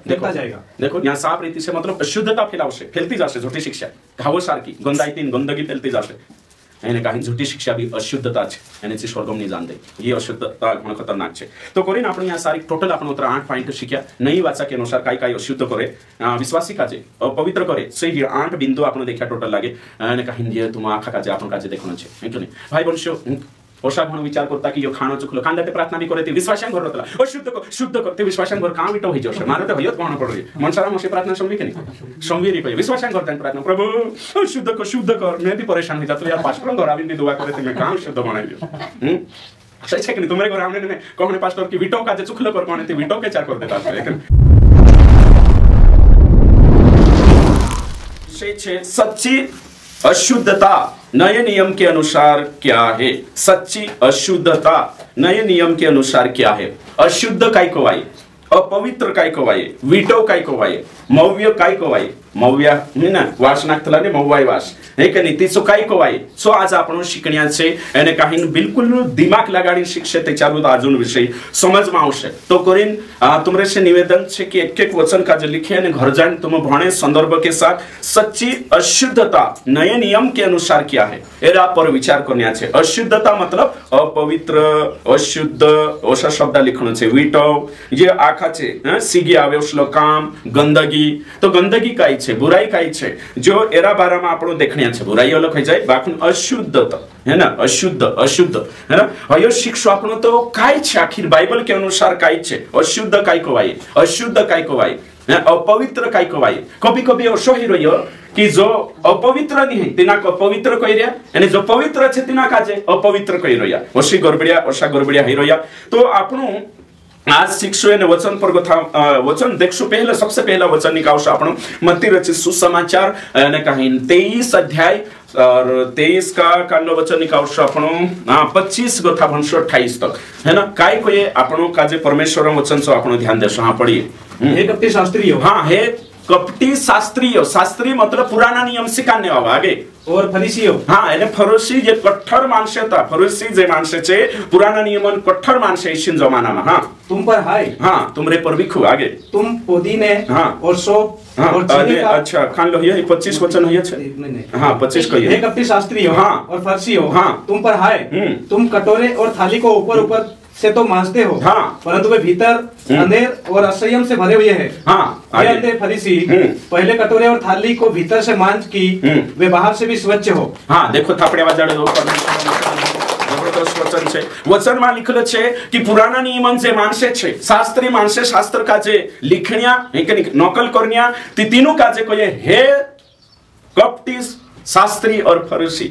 देखो जाएगा। देखो यहाँ साफ रीति से मतलब अशुद्धता फैलती जाશે झूठी शिक्षा घावो सारखी गंदाई गंदगी फैलती जाશે એને કાંઈ झूठी शिक्षा भी अशुद्धता છે એને જે સ્વર્ગમ નહીં જાણते ये अशुद्धता घणो खतरनाक છે तो કરીને આપણે यहाँ सारी टोटल आपण उतर 8 पॉइंट शिक्षा नहीं वाचा के अनुसार काय काय अशुद्ध करे विश्वासी काजे अपवित्र करे से 8 बिंदु आपण देखा टोटल लागे અને કાંઈ જે तुम आखा काजे आपण काजे देखनो છે એટલે भाई बंशो ओशा म्हणून विचार करता की यो खाणो चुकलो कांदा ते प्रार्थना भी करे ते विश्वासांग घर होतला शुद्ध करते विश्वासांग घर काम विटो होई जशे मारे ते होयत कोण पडली मनसारा मसे प्रार्थना समवी के नहीं समवी री पे विश्वासांग करता प्रार्थना प्रभु शुद्ध कर मैं भी परेशान हो जातो यार पास्टर घर आविन भी दुआ करे ते मैं काम शुद्ध बनाई दियो सही है कि नहीं तुम्हारे घर हमने ने कोने पास्टर की विटो का जे चुकलो कर कोने ते विटो के चार कर देता लेकिन सच्ची अशुद्धता नए नियम के अनुसार क्या है सच्ची अशुद्धता नए नियम के अनुसार क्या है अशुद्ध काय को वाई अपवित्र काय को वाई विटो काय को वाई मौव्य काय को वाई मौव्या ना वास नाखतला ने मौवाई वास हे के नीति सो काय को वाई सो आज आपण शिकण्याचे એને કાહીન बिलकुल दिमाग लगाडी शिक्षे ते चालू अजून विषय समझ में आवश्यक तो करीन तुमरे से निवेदन છે कि एक वचन का जो लिखे અને घर जान तुम भणे संदर्भ के साथ सच्ची अशुद्धता नए नियम के अनुसार क्या है एरा पर विचार करन्या છે अशुद्धता मतलब अपवित्र अशुद्ध ओसा शब्द लिखनो છે विटो जे आखा છે सीगी आवेशलो काम गंदगी तो गंदगी काय છે बुराई काय છે जो एरा बाराમાં આપણો देखण्या છે बुराई अलग हो जाए बाकी अशुद्धता है ना अशुद्ध है ना हयो शिक्षो આપણો तो काय છે आखिर बाइबल के अनुसार काय છે अशुद्ध काय को वाई अशुद्ध काय को वाई अपवित्र काय को वाई कभी कभी असो ही रह्यो कि जो अपवित्र नहीं है तिना को पवित्र कहि रह्या અને जो पवित्र છે तिना काजे अपवित्र कहि रह्या ओसी गड़बड़िया ही रह्या तो આપણો आज शिक्षो ने वचन पर वचन देखशो पहले सबसे पहला वचन निकालशो आपण मत्ती रचित सुसमाचार ने कहीं 23 अध्याय और 23 का कांडो वचन निकालशो आपण 25 गथा भंशो 28 तक है ना काय को ये आपण काजे परमेश्वर वचन सो आपण ध्यान देशो हां पढ़िए हे कपटी शास्त्री हो हां हे कपटी शास्त्री मतलब पुराना नियम सिखाने वाला आगे और फरीसी हो हाँ एने फरीसी जे कठोर माणसे था फरीसी जे माणसे छे पुराना नियमन कठोर माणसे इसिन जमाना में हाँ तुम पर हाय हाँ तुमरे पर विखु आगे तुम पुदीने हाँ और सौंफ हाँ अच्छा खान लो ये 25 वचन है हाँ 25 कहिए हे कपटी शास्त्री हो हाँ और फरीसी हो हाँ तुम पर हाय तुम कटोरे और थाली को ऊपर से तो मांजते हो हाँ परंतु वे भीतर अंधेर और असंयम से भरे हुए हैं हाँ अंधे फरीसी पहले कटोरे और थाली को भीतर से मांज की वे बाहर से भी स्वच्छ हो हाँ देखो थापड़े वाजाड़े दो जबरदस्त वचन छे वचन में लिखेलो छे कि पुराना नियमन जे मानसे छे शास्त्री मानसे शास्त्र का जे लिखण्या नकल करण्या तीनों का जे कोई हे कपटी शास्त्री और फरीसी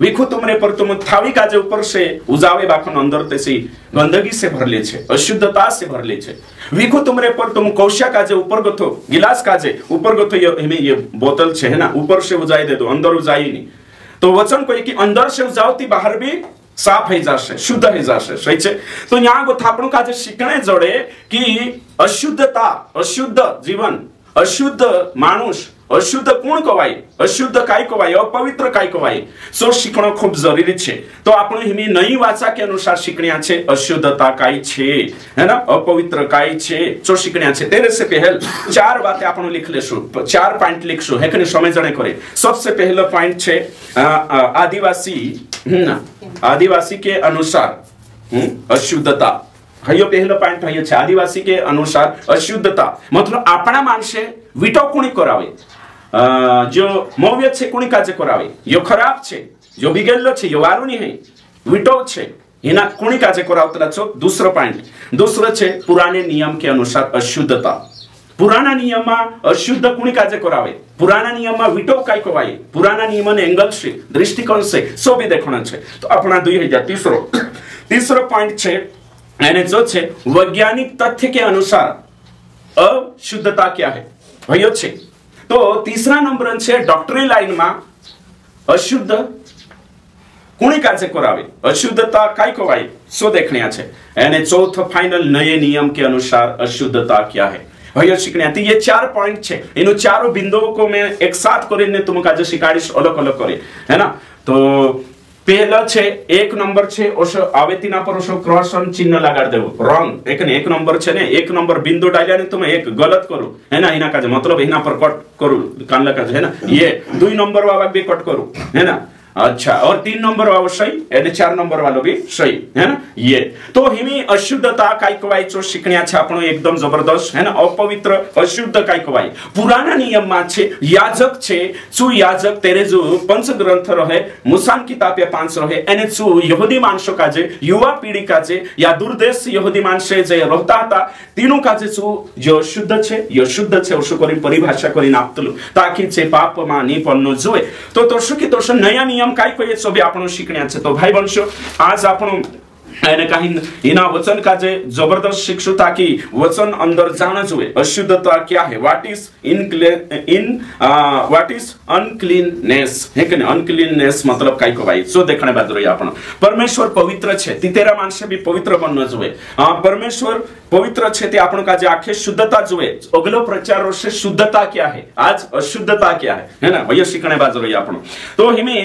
विखु तुमरे पर तुम थावी काजे ऊपर से उजावे बाखन अंदर तेसी गंदगी से भरले छे अशुद्धता से भरले छे विखु तुमरे पर तुम कौशा काजे ऊपर गथो गिलास काजे ऊपर गथो ये बोतल छे है ना ऊपर से उजाई दे दो अंदर उजाई नहीं तो वचन कोई कि अंदर से उजावती बाहर भी साफ है जाशे शुद्ध है जाशे सही छे तो यहाँ गो थापणो काजे शिकणे जोड़े कि अशुद्धता अशुद्ध जीवन अशुद्ध मानुष अशुद्ध कोण कवाय अशुद्ध काय कवाय अपवित्र काय कवाय सो शिकणो खूब जरूरी छे तो आपण हिमी नई वाचा के अनुसार शिकण्या छे अशुद्धता काय छे है ना अपवित्र काय छे सो शिकण्या छे तेरे से पहल 4 बातें आपण लिख लेशो 4 पॉइंट लिखशो है कने समझणे करे सबसे पहला पॉइंट छे आदिवासी के अनुसार अशुद्धता हयो पहलो पॉइंट हयो छे आदिवासी के अनुसार अशुद्धता मतलब आपणा मानसे विटो कोणी करावे जो मौव्य छे कोणी काजे करावे यो खराब छे जो बिगेलो छे यो वारू नहीं है विटो छे एना कोणी काजे करावतला छो दूसरो पॉइंट दूसरो छे पुराने नियम के अनुसार अशुद्धता पुराना नियम में अशुद्ध कोणी काजे करावे पुराना नियम में विटो काय कवाय पुराना नियम ने एंगल से दृष्टिकोण से सो भी देखना छे तो अपना 2030 पॉइंट छे एने जो छे वैज्ञानिक तथ्य के अनुसार अशुद्धता क्या है भयो छे तो तीसरा नंबर छे डॉक्टरी लाइन में अशुद्ध कोणी काजे करावे अशुद्धता काय कवाय सो देखण्या छे एने चौथो फाइनल नए नियम के अनुसार अशुद्धता क्या है भयो शिकण्या तो ये 4 पॉइंट छे इनो चारों बिंदुओं को मैं एक साथ करीने तुम काजे शिकाड़ीश अलग अलग करे है ना तो पहला छे 1 नंबर छे ओशो आवे तीना पर ओशो क्रॉस चिन्ह लगाड़ देवो रॉन्ग एकने 1 नंबर छे ने 1 नंबर बिंदु डालिया ने तुम एक गलत करो है ना इना का मतलब इना पर कट करू कानला का है ना ये 2 नंबर वाला भी कट करू है ना अच्छा और 3 नंबर वाला सही यानी 4 नंबर वालों भी सही है ना ये तो हिमी अशुद्धता काय कवाय चो शिकण्या छे आपण एकदम जबरदस्त है ना अपवित्र अशुद्ध काय कवाय पुराना नियम मा छे याजक छे चु याजक तेरे जो पंच ग्रंथ रहे मुसान किताब 5 रहे एने चु यहूदी मानसो का जे युवा पीढ़ी का जे या दूरदेश यहूदी मानसे जे रहता था तीनों का जे चु जो शुद्ध छे यो शुद्ध छे उसको करी परिभाषा करी नापतलु ताकि जे पाप मा नी पन्नो जोए तो तोसु की तोसु नया नियम काय कोई सभी आपण शिकण्या छे तो भाई वंशो आज आपण એને કहीं इना वचन का जे जबरदस्त शिक्षु ताकि वचन अंदर जाना जुए अशुद्धता क्या है व्हाट इज अनक्लीननेस है कि अनक्लीननेस मतलब काय को भाई सो देखने बाद रही आपण परमेश्वर पवित्र छे ती तेरा मानसे भी पवित्र बनना जुए परमेश्वर पवित्र छे ते आपण का जे आखे शुद्धता जुए अगलो प्रचार से शुद्धता क्या है आज अशुद्धता क्या है ना भैया शिकणे बाद रही आपण तो हिमे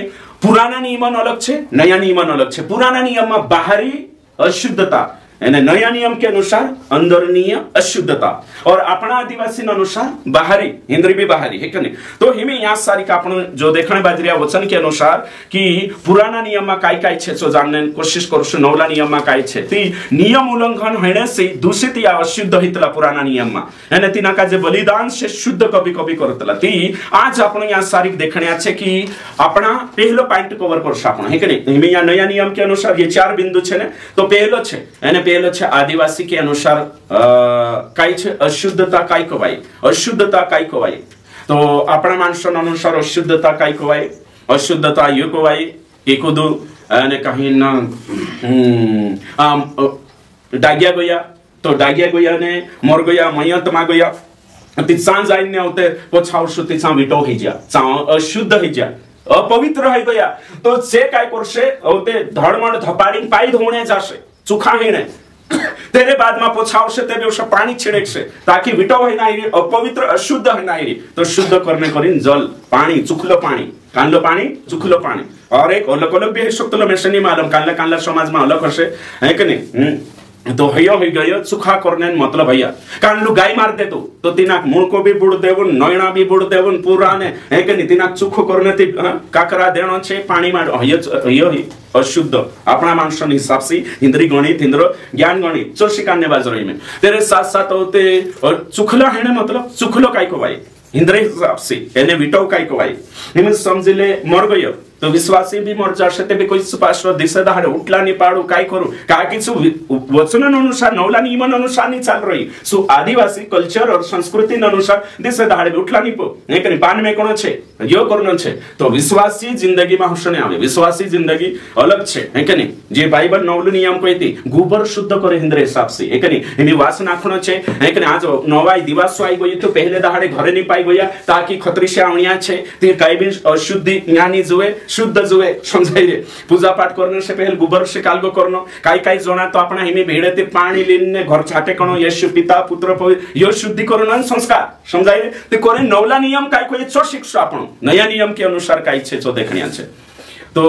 पुराना नियम अलग छे नया नियम अलग छे पुराना नियम में बाहरी अशुद्धता यानी नया नियम के अनुसार अंदरनीय अशुद्धता और अपना आदिवासी अनुसार बाहरी इंद्री भी बाहरी है कि तो हिमे यहाँ सारी का अपन जो देखने बाजरिया वचन के अनुसार कि पुराना नियम में काय काय छे सो जानने कोशिश करछु नवला नियम में काय छे ती नियम उल्लंघन होने से दूषित या अशुद्ध हितला पुराना नियम में यानी तीना का जे बलिदान से शुद्ध कभी कभी करतला ती आज अपन यहाँ सारी देखने छे कि अपना पहलो पॉइंट कवर करछु आपण है कि हिमे यहाँ नया नियम के अनुसार ये 4 बिंदु छे ने तो पहलो छे यानी पहलो छे आदिवासी के अनुसार काय छे अशुद्धता काय कवाय अशुद्धता काय कवाय तो अपना मानसन अनुसार अशुद्धता काय कवाय अशुद्धता यो कवाय एकोदो અને કहीं ना डागिया गया तो डागिया गया ने मर गया मयत मा गया ती सांज आई ने होते पछावसु ती सा विटो ही जा सा अशुद्ध ही जा अपवित्र हो गया तो से काय करसे होते धड़मड़ धपाड़ी पाई धोणे जासे चुखा हिने तेरे बाद में पोछावशे तेरे उस पानी छिड़क से ताकि विटो है ना अपवित्र अशुद्ध है ना तो शुद्ध करने करीन जल पानी चुखलो पानी कानलो पानी चुखलो पानी और एक अलग अलग भी है शुक्ल में से नहीं मालूम कानला कानला समाज में अलग हसे है कि नहीं तो हयो हो गयो सुखा करने मतलब भैया कानलू गाय मार दे तो तिनाक मुड़ को भी बुड़ देवन नयना भी बुड़ देवन पुराने है कि नहीं तिनाक सुखो करने ती काकरा देनो छे पानी मार हयो ही अशुद्ध अपना मानसन हिसाब से इंद्री गणित इंद्र ज्ञान गणित चो शिकाने बाजरई में तेरे साथ साथ होते और चुखला है ना मतलब चुखलो काय को भाई इंद्र हिसाब से एने विटो काय को भाई निम समझ ले मर गयो तो विश्वासी भी मर जाशे ते भी कोई सुपाश्व दिशा दाड़े उठला नहीं पाड़ू काय करू का कि वचन अनुसार नवला नियम अनुसार नहीं चल रही सो आदिवासी कल्चर और संस्कृति अनुसार दिशा दाड़े उठला नहीं पो नहीं करी पान में कोन छे यो करनो छे तो विश्वासी जिंदगी में हसने आवे विश्वासी जिंदगी अलग छे है कि नहीं जे बाइबल नवलो नियम कहती गोबर शुद्ध करे इंद्र हिसाब से है कि नहीं एनी वास नाखनो छे है कि आज नवाई दिवस आई गई तो पहले दाड़े घरे नहीं पाई गया ताकि खतरी से आवणिया छे ते काई भी अशुद्धि ज्ञानी जुए शुद्ध जुए समझाई रे पूजा पाठ करने से पहले गोबर से कालगो करनो काई काई जोना तो अपना हिमे भेड़ेते पानी लेने घर छाटे कनो यीशु पिता पुत्र पवित्र यो शुद्धिकरण संस्कार समझाई रे ते करे नवला नियम काई कोई चो शिक्षो आपण नया नियम के अनुसार काई छे जो देखनिया छे तो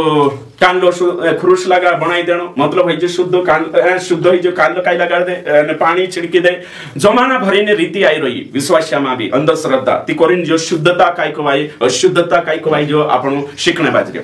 कानलो खुरुश लगा बनाई देनो मतलब है जो शुद्ध ही जो कानलो काई लगा दे पानी छिड़की दे जमाना भरी ने रीति आई रही विश्वासिया में भी अंधश्रद्धा ती कोरिन जो शुद्धता काई को भाई अशुद्धता काई को भाई जो आपण शिकणे बाजरे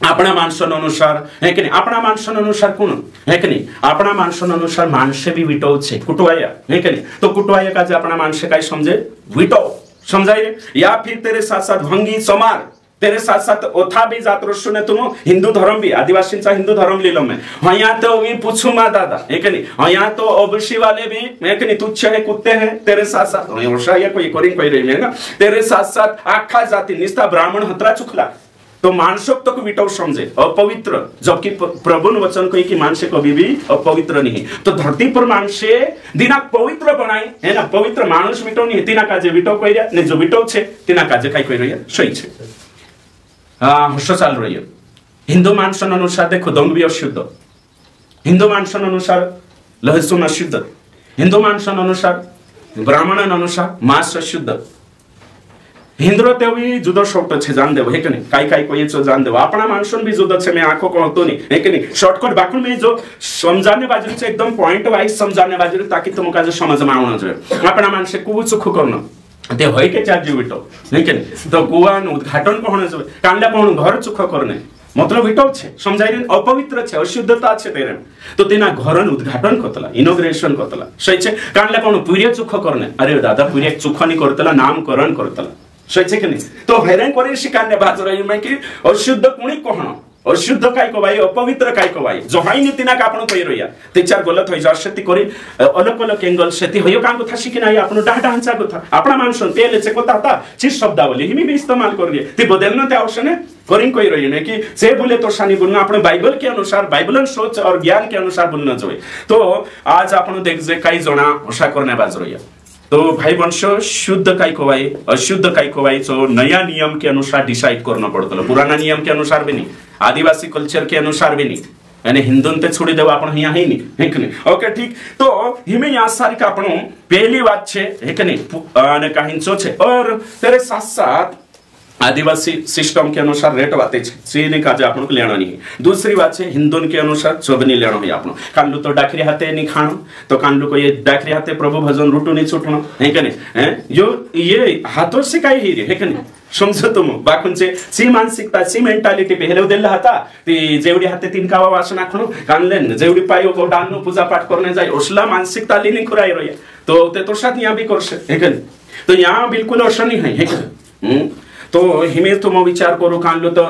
अपना मानसन अनुसार है कि नहीं अपना मानसन अनुसार कौन है कि नहीं अपना मानसन अनुसार मानसे भी विटो छे कुटवाया है कि नहीं तो कुटवाया का जो अपना मानसे काई समझे विटो समझाइए या फिर तेरे साथ साथ भंगी समार तेरे साथ साथ ओथा भी जात रसु ने तुम हिंदू धर्म भी आदिवासींचा हिंदू धर्म लिलो में हया तो भी पूछू मा दादा है कि नहीं हया तो ओबीसी वाले भी है कि नहीं तुच्छ है कुत्ते हैं तेरे साथ साथ वर्षा या कोई कोरिन कोई रही है ना तेरे साथ साथ आखा जाति निस्ता ब्राह्मण हतरा चुखला तो मानसक तो विटो समझे अपवित्र जबकि प्रभु ने वचन कही कि मानसे कभी भी अपवित्र नहीं तो धरती पर मानसे दिना पवित्र बनाई है ना पवित्र मानुष विटो नहीं तिना काजे विटो कही ने जो विटो छे तिना काजे काई कही रही सही छे हर्ष चाल रही है हिंदू मानसन अनुसार देखो दंग भी अशुद्ध हिंदू मानसन अनुसार लहसुन अशुद्ध हिंदू मानसन अनुसार ब्राह्मण अनुसार मांस अशुद्ध हिंद्र ते भी जुदो शॉर्ट छे जान देव है कि नहीं काई काई कोई चो जान देव अपना मानसून भी जुदो छे मैं आंखों को होतो नहीं है कि नहीं शॉर्टकट बाकुल में जो समझाने बाजू से एकदम पॉइंट वाइज समझाने बाजू ताकि तुम का जो समझ में आना जो अपना मानसे को चुख करना ते होय के चार्ज बिटो है कि नहीं तो गुआन उद्घाटन को होने जो कांडा को घर चुख करने मतलब इटो छे समझाई अपवित्र छे अशुद्धता छे तेरे तो तेना घरन उद्घाटन करतला इनॉग्रेशन करतला सही छे कांडा कोन पुरिया चुख करने अरे दादा पुरिया चुख नहीं करतला नामकरण करतला सही छे कि नहीं तो हैरान करे शिकान्य बात रही मैं कि अशुद्ध कुणी कोहण अशुद्ध काय को भाई अपवित्र काय को भाई जो हाई नीति ना का आपण कहि रहिया ते चार गलत होई जासती करी अलग अलग एंगल सेती होयो काम को थासी कि नाही आपण डाटा हंचा को था आपणा मानसन पेले से कोता था ची शब्दावली हिमी भी इस्तेमाल कर लिए ते बदलना ते आवश्यक है करिन कोई रही है कि से बोले तो शानी बोलना अपने बाइबल के अनुसार बाइबलन सोच और ज्ञान के अनुसार बोलना चाहिए तो आज आपण देख जे कई जना आशा करने बाज रहिया तो भाई वंशो शुद्ध काय को भाई अशुद्ध काय को भाई जो नया नियम के अनुसार डिसाइड करना पड़ता है पुराना नियम के अनुसार भी नहीं आदिवासी कल्चर के अनुसार भी नहीं यानी हिंदुन ते छोड़ी देव आपण यहाँ ही नहीं है कि नहीं ओके ठीक तो हिमे यहाँ सारी का आपण पहली बात छे है कि नहीं ने कहिंचो छे और तेरे साथ साथ आदिवासी सिस्टम के अनुसार रेट बाते छे काजे आपन को लेना नहीं दूसरी बात है हिंदुन के अनुसार चोगनी लेना है आपन कांडू तो डाकरी हाथे नहीं खाणो तो कांडू को ये डाकरी हाथे प्रभु भजन रुटू नहीं छुटनो है कि नहीं हैं यो ये हाथों से काय ही है कि नहीं समझो तुम बाकुंचे सी मानसिकता सी मेंटालिटी पहले देला हाता ती जेवडी हाते तीन कावा वासना खणो कानलेन जेवडी पायो को डालनो पूजा पाठ करने जाय ओसला मानसिकता लेनी खुराई रही तो ते तो साथ यहां भी करसे है कि नहीं तो यहां बिल्कुल असर नहीं है कि तो हिमें तुम विचार करू कानलो तो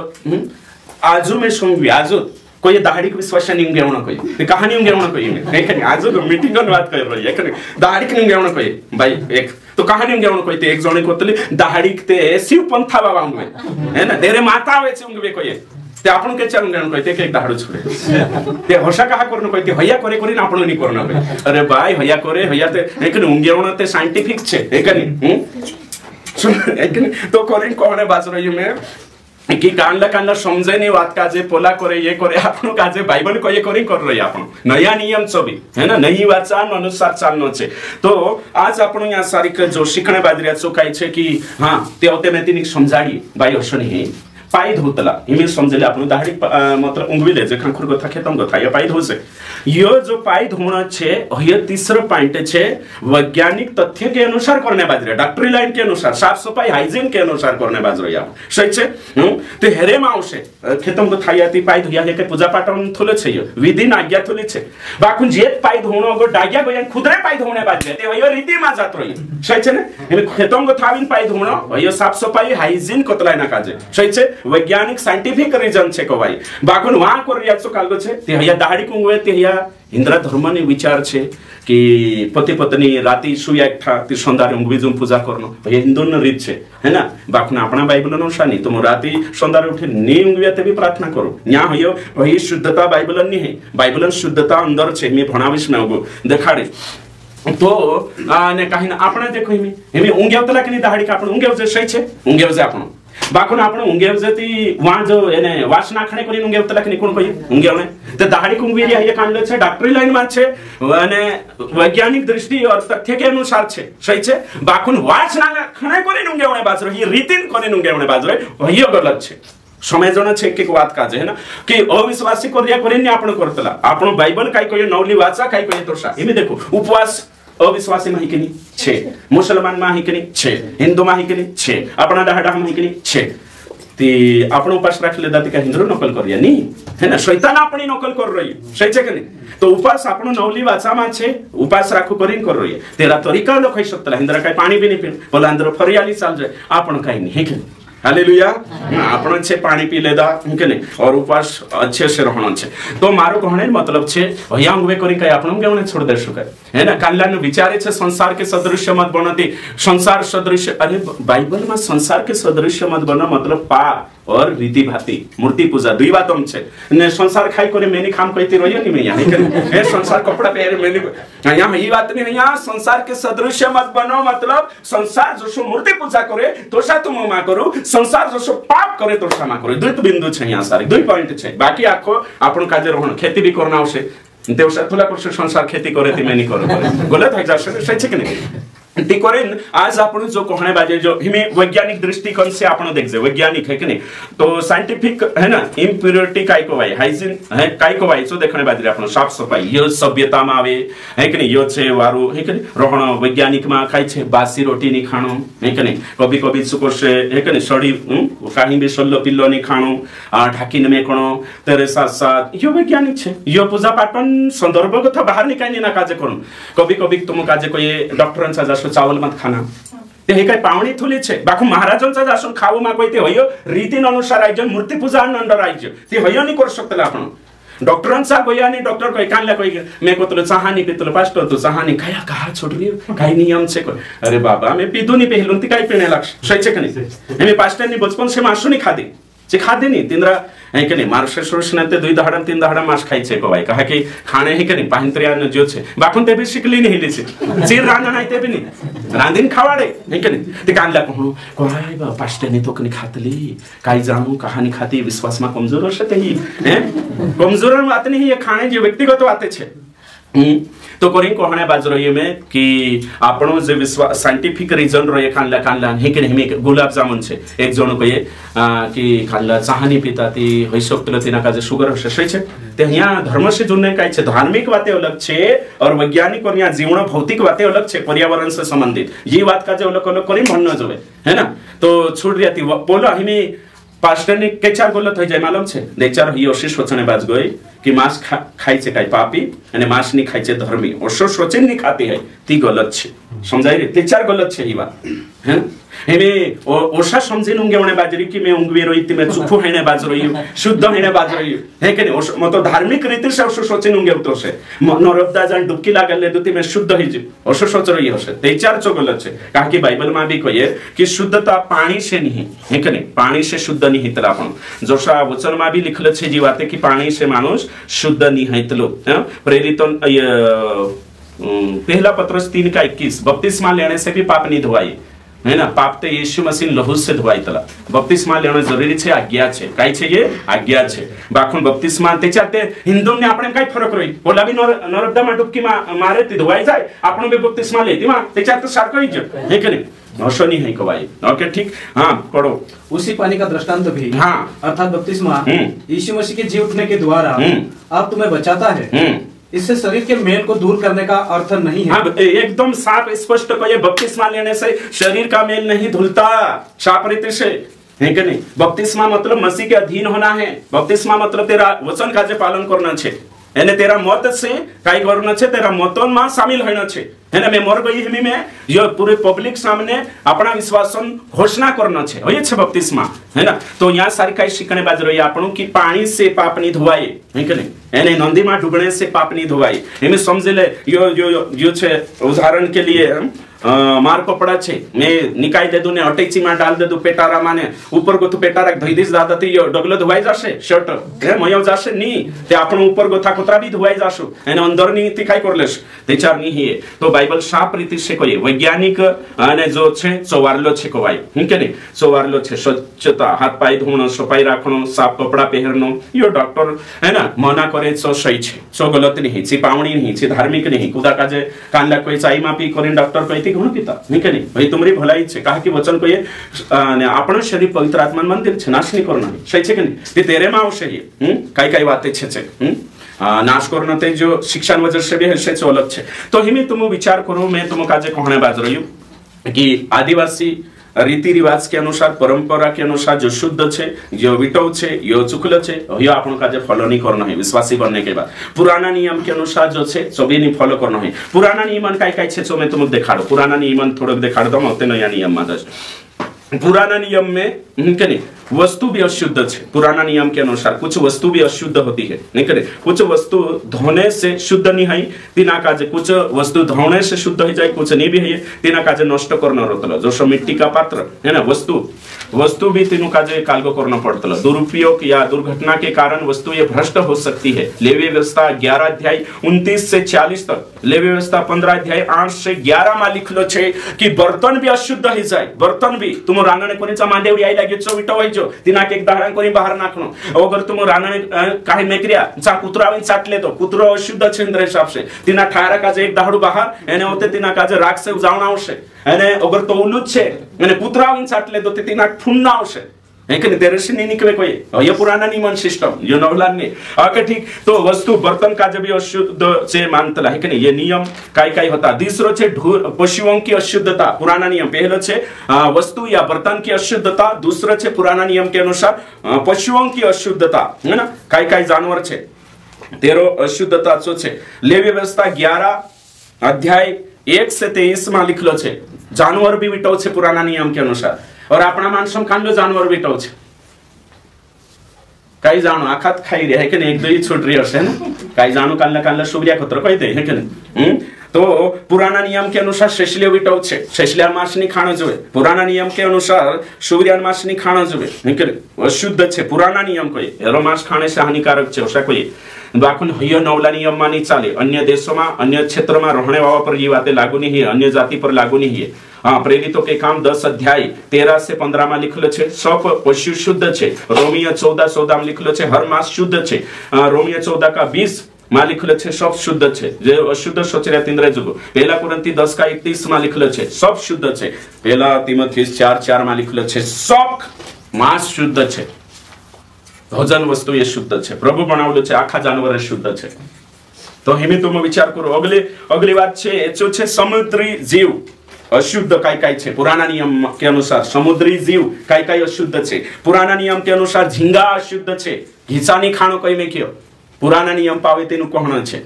आजू में सोंगी आजू कोई दाढ़ी को विश्वास नहीं घेवण कोई ते कहानी घेवण कोई है कि आजू मीटिंग न बात कर रही है कि दाढ़ी के घेवण कोई भाई एक तो कहानी घेवण कोई ते एक जणे कोतली दाढ़ी ते शिव पंथा बाबा हुए है ना तेरे माता होय छे कोई ते आपण के चरण घेवण कोई ते एक दाढ़ो छोड़े ते होशा कहा करन कोई ते हया करे करे आपण नहीं करना कोई अरे भाई हया करे हया ते एक घेवण ते साइंटिफिक छे है कि तो करें कोने बाज रही मैं कि कांडा कांडा समझे नहीं बात का जे पोला करे ये करे आपन का जे बाइबल को ये करे कर रही आपन नया नियम छबी है ना नई वाचान अनुसार चालनो छे तो आज आपण या सारी के जो शिखणे बाजरिया चोकाई छे कि हां ते होते मैं तिनी समझाडी भाई हसनी है पाई धोतला हिमे समझले आपण दाढ़ी मतलब उंगविले जे खंखुर को था खेतम को था ये पाई धोसे यो जो पाई धोना छे ये तीसरा पॉइंट छे वैज्ञानिक तथ्य के अनुसार करने बाजरे डॉक्टरी लाइन के अनुसार साफ सफाई हाइजीन के अनुसार करने बाजरे या सही छे ते हेरे माउसे खेतम को थायाती पाई धोया के पूजा पाठ थोले छे विधि आज्ञा थोले छे बाकुन जेत पाई धोनो गो डाग्या गयन खुदरे पाई धोने बाजरे ते यो रीति मा जात रही सही छे ने खेतम को थाविन पाई धोनो यो साफ सफाई हाइजीन कोतलाय ना काजे सही छे वैज्ञानिक साइंटिफिक रीजन छे को भाई बाकुन वहां को रियाचो कालगो छे ते हया दाढ़ी कुंगवे ते हया इंद्र धर्म ने विचार छे कि पति पत्नी राती सुया एक था ती संध्यारे उंगविजुम पूजा करनो ये हिंदू न रीत छे है ना बाकुन अपना बाइबल अनुसार नहीं तुम राती संध्यारे उठे नी उंगवियाते भी प्रार्थना करो न्या हयो वही शुद्धता बाइबल नहीं है बाइबल शुद्धता अंदर छे मी भणाविस ना गो देखाडे तो ने कहिन आपने देखो हिमी उंगेवतला कि दाढ़ी का आपण उंगेव सही छे उंगेव जे आपण बाकुन आपण उंगेव जती वहां जो एने वासना खणे करी उंगेवतला कि कोण कोई उंगेव ने ते दाढ़ी कुंगवी ये कांडले छे डॉक्टरी लाइन में छे અને वैज्ञानिक दृष्टि और तथ्य के अनुसार छे सही छे बाकुन वासना खणे करी उंगेवणे बाजरो ये रीतिन करी उंगेवणे बाजरो ये गलत छे समय जण छे के बात काजे है ना कि अविश्वासी करिया करिन आपण करतला आपण बाइबल काय कोई नवली वाचा काय कोई तोसा इमे देखो उपवास अविश्वासी माहिकनी छे मुसलमान माहिकनी छे हिंदू माहिकनी छे अपना डाहडा माहिकनी छे ती आपण उपास राखले दाती का हिंदू नकल करिया नी है ना शैतान आपणी नकल कर रही सही छे के तो उपास आपण नवली वाचा मा छे उपास राखो करिन कर रही तेरा तरीका लोक है सकतला हिंदरा काय पानी भी नहीं पीन बोला अंदर फरियाली चाल जाए आपण काय नहीं है के हालेलुया आपण अच्छे पानी पी लेदा के नहीं और उपवास अच्छे से रहना छे तो मारो कहने मतलब छे हयांग वे करी काय आपण केवने छोड़ दे सके है ना कल्याण विचारे छे संसार के सदृश्य मत बनती संसार सदृश्य अरे बाइबल में संसार के सदृश्य मत बना मतलब पाप और रीति भाती मूर्ति पूजा दुई बात हम छे ने संसार खाई करे मेनी खाम कहती रहियो नि मैं यहां ए संसार कपड़ा पहरे मेनी यहां ई बात नहीं यहां संसार के सदृश्य मत बनो मतलब संसार जो मूर्ति पूजा करे तो सा तुम मा करो संसार जो पाप करे तो सा मा करो दुई बिंदु छे यहां सारी दुई पॉइंट छे बाकी आखो आपण काजे रहन खेती भी करना होसे देवसा तुला पर संसार खेती करे ती मेनी करो गलत है जा सही छे कि नहीं ती करेन आज आपण जो कहणे बाजे जो हिमे वैज्ञानिक दृष्टिकोण से आपण देखजे वैज्ञानिक है कि नहीं तो साइंटिफिक है ना इम्प्योरिटी काय को भाई हाइजीन है काय को भाई जो देखणे बाजे आपण साफ सफाई यो सभ्यता में आवे है कि नहीं यो छे वारो है कि नहीं रोहण वैज्ञानिक में खाय छे बासी रोटी नहीं खाणो है कि नहीं कभी कभी सुको से है कि नहीं सड़ी काही भी सल्लो पिल्लो नहीं खाणो ढाकिन में कोणो तेरे साथ साथ यो वैज्ञानिक छे यो पूजा पाठन संदर्भ कथा बाहर निकाय ना काजे करू कभी कभी तुम काजे कोई डॉक्टरांचा जासो चावल मत खाना ते हे काय पावणी थुली छे बाकू महाराजांचा जासून खाऊ मा कोई ते होयो रीतीन अनुसार आइजो मूर्ति पूजा अंडर आइजो ते होयो नहीं कर सकतला आपण डॉक्टरांचा गोया नहीं डॉक्टर कोई कानला कोई मैं को तो चाहानी पितल पास्टर तो चाहानी खाया कहा छोड़ रही काय नियम छे कोई अरे बाबा मैं पीदू नहीं पहलुन ती काय पीने लक्ष सही छे कनी मैं पास्टर नहीं बचपन से मासु नहीं खादी जे खादे नहीं तिंद्रा है कि नहीं मार्श सोर्सने ते 2 दहाड़ा 3 दहाड़ा मास खाई छे को भाई कहा कि खाने है कि नहीं पाहिंत्रिया न जो छे बाकुन ते भी शिकली नहीं हिली छे जे राना नाही ते भी नहीं रांदिन खावाडे है कि नहीं ते कानला को हाय बा पास्टर ने तो कनी खातली काय जानू कहानी खाती विश्वास में कमजोर हो सकते ही हैं कमजोर बात नहीं ये खाने जो व्यक्तिगत बातें छे तो कोरिन कहणे बाज रही में कि आपनो जे विश्वास साइंटिफिक रीजन रहे खानला खानला हे के में गुलाब जामुन छे एक जण को ये कि खानला चाहानी पिताती होई सकतलो तिना का जे शुगर हसे सही छे ते यहाँ धर्म से जुड़ने का छे धार्मिक बातें अलग छे और वैज्ञानिक और यहाँ जीवन भौतिक बातें अलग छे पर्यावरण से संबंधित ये बात का जो अलग अलग करी म्हणनो जोवे है ना तो छूट रियाती बोलो हिमी पास्टर ने के चार गलत है जाय मालूम छे दे चार ही ओशी सोचने बाज गई कि मांस खाई छे काय पापी अने मांस नहीं खाई छे धर्मी ओशो सोचन नहीं खाती है ती गलत छे समझाई रे ते चार गलत छे ही बात हैं हेमे ओशा समझिन उंगे ओने बाजरी कि मैं उंगवे रोई ती मैं चुखु हेने बाज रही शुद्ध हेने बाज रही है के ओश मतो धार्मिक रीति से ओशो सोचन उंगे उतो से नरबदा जान डुबकी लागले दुती मैं शुद्ध ही जी ओशो सोच रही हसे ते चार चो गलत छे कहा कि बाइबल में भी कहे कि शुद्धता पानी से नहीं है के पानी से शुद्ध नहीं हितला आपण जोशा वचन में भी लिखल छे जी बाते कि पानी से मानुष शुद्ध नहीं हितलो प्रेरित पहला पत्रस 3:21 बपतिस्मा लेने से भी पाप नहीं धोवाई है ना पाप ते यीशु मसीह लहू से धोवाई तला बपतिस्मा लेनो जरूरी छे आज्ञा छे काय छे ये आज्ञा छे बाखुन बपतिस्मा तेच्याते हिंदू ने आपण काय फरक रही बोला भी नरबदा मा डुबकी मारे ती धोवाई जाय आपण भी बपतिस्मा लेती मा तेच्यात सारखं ही है के नहीं हसनी है कवाई ओके ठीक हां पढ़ो उसी पानी का दृष्टांत भी हाँ अर्थात बपतिस्मा यीशु मसीह के जी उठने के द्वारा अब तुम्हें बचाता है इससे शरीर के मेल को दूर करने का अर्थ नहीं है हाँ, एकदम साफ स्पष्ट कहिए बपतिस्मा लेने से शरीर का मेल नहीं धुलता साफ रीति से है कि नहीं बपतिस्मा मतलब मसीह के अधीन होना है बपतिस्मा मतलब तेरा वचन का पालन करना छे एने तेरा मत से काई करना छे तेरा मतन में शामिल होना छे है ना मैं मर गई हिमी में यो पूरे पब्लिक सामने अपना विश्वासन घोषणा करना छे होय छे बपतिस्मा है ना तो यहाँ सारी काई शिकने बाज रही आपनो कि पानी से पाप नहीं धोवाए है कि नहीं एने नदी में डूबने से पाप नहीं धोवाए एमे समझ ले यो छे उदाहरण के लिए मार कपड़ा छे मैं निकाय दे दू ने अटैची में डाल दे दू पेटारा माने ऊपर गोथु पेटारा धोई दिस दादा ती डगलो धोवाई जाशे शर्ट हे मयो जाशे नी ते आपण ऊपर गोथा कोतरा भी धोवाई जाशो एने अंदर नी ती काय करलेस ते चार नी हे तो बाइबल साफ रीति से कहे वैज्ञानिक अने जो छे चोवारलो छे कोवाई के नहीं चोवारलो छे स्वच्छता हाथ पाय धोणो सफाई राखणो साफ कपड़ा पहरनो यो डॉक्टर है ना मना करे तो सही छे सो गलत नहीं छि पावणी नहीं छि धार्मिक नहीं खुदा का जे कांदा कोई चाई मापी करे डॉक्टर कहती गुण पिता नहीं के नहीं भाई तुम्हारी भलाई छे कहा कि वचन को ये आपण शरीर पवित्र आत्मा मंदिर छे नाश नहीं करना सही छे कि नहीं ते तेरे में आवश्यक है काई काई बातें छे नाश करना ते जो शिक्षा वजह से भी है अलग छे तो हिमी तुम विचार करो मैं तुम काजे कहने बाज रही हूं कि आदिवासी रीति रिवाज के अनुसार परंपरा के अनुसार जो शुद्ध छे जो विटव छे यो चुकल छे यो आपण का जे फॉलो नहीं करना है विश्वासी बनने के बाद पुराना नियम के अनुसार जो छे सभी नहीं फॉलो करना है पुराना नियम काय काय छे सो मैं तुमको दिखाड़ो पुराना नियम थोड़ा दिखाड़ दो मते नया नियम में पुराना नियम में के नहीं वस्तु भी अशुद्ध है पुराना नियम के अनुसार कुछ वस्तु भी अशुद्ध होती है नहीं करे कुछ वस्तु धोने से शुद्ध नहीं है तिना काजे कुछ वस्तु धोने से शुद्ध हो जाए कुछ नहीं भी है तिना काजे नष्ट करना रहतलो जो मिट्टी का पात्र है ना वस्तु भी तीनों काजे कालगो करना पड़तलो दुरुपयोग या दुर्घटना के कारण वस्तु ये भ्रष्ट हो सकती है लेवी व्यवस्था 11 अध्याय 29 से 40 तक लेवी व्यवस्था 15 अध्याय 8 से 11 में लिखलो छे कि बर्तन भी अशुद्ध हो जाए बर्तन भी तुम रांगणे कोणीचा मांडेवडी आई लागे चो विटो जो तिना के एक दहाड़ा कोरी बाहर नाखनो अगर तुम राना काहे मेकरिया जा कुतरा आवीन चाटले तो कुतरो अशुद्ध छे इंद्र हिसाब से तिना ठारा काजे एक दहाड़ू बाहर एने होते तिना काजे राग से उजावण आवशे एने अगर तो उलूच छे एने कुतरा आवीन चाटले तो तिना ठुन्ना आवशे है कि नहीं तेरे से नहीं निकले कोई ये पुराना नियमन सिस्टम ये नवलान ने ओके ठीक तो वस्तु बर्तन का जब अशुद्ध से मानतला है कि नहीं ये नियम काय होता दूसरो छे पशुओं की अशुद्धता पुराना नियम पहलो छे वस्तु या बर्तन की अशुद्धता दूसरो छे पुराना नियम के अनुसार पशुओं की अशुद्धता है ना काय जानवर छे तेरो अशुद्धता छो छे लेवी व्यवस्था 11 अध्याय 1 से 23 में लिखलो छे जानवर भी विटो छे पुराना नियम के अनुसार और अपना मानसम कांडलो जानवर विटो छे काई जानो आखात खाई रे है कि नहीं एक दो ही छूट रही हशे ना काई जानो काल्ला सूर्या खतर कहते है कि नहीं तो पुराना नियम के अनुसार शेषलियो विटो छे शेषलिया मांस नहीं खाणो जोए पुराना नियम के अनुसार सूर्या मांस नहीं खाणो जोए है कि अशुद्ध छे पुराना नियम कोई एरो मांस खाने से हानिकारक छे ओसा कोई बाकुन हयो नवला नियम में नहीं चाले अन्य देशों में अन्य क्षेत्र में रहने वाला पर ये बातें लागू नहीं है अन्य जाति पर लागू नहीं है हाँ प्रेरितों के काम 10 अध्याय 13 से 15 में लिखलो छे सब पशु शुद्ध छे रोमियो 14 में लिखलो छे हर मास शुद्ध छे रोमियो 14 का 20 में लिखलो छे सब शुद्ध छे जे अशुद्ध सोचर्या तिंद्रे जुगो पहला कुरिन्थी 10 का 31 में लिखलो छे सब शुद्ध छे पहला तीमुथियुस 4:4 में लिखलो छे सब मास शुद्ध छे भोजन वस्तु ये शुद्ध छे प्रभु बनावलो छे आखा जानवर शुद्ध छे तो हिमी तुम विचार करो अगली बात छे एचो छे समुद्री जीव अशुद्ध काय छे पुराना नियम के अनुसार समुद्री जीव काय अशुद्ध छे पुराना नियम के अनुसार झींगा अशुद्ध छे घीचानी खाणो कई में क्यों पुराना नियम पावे तेनु कोहण छे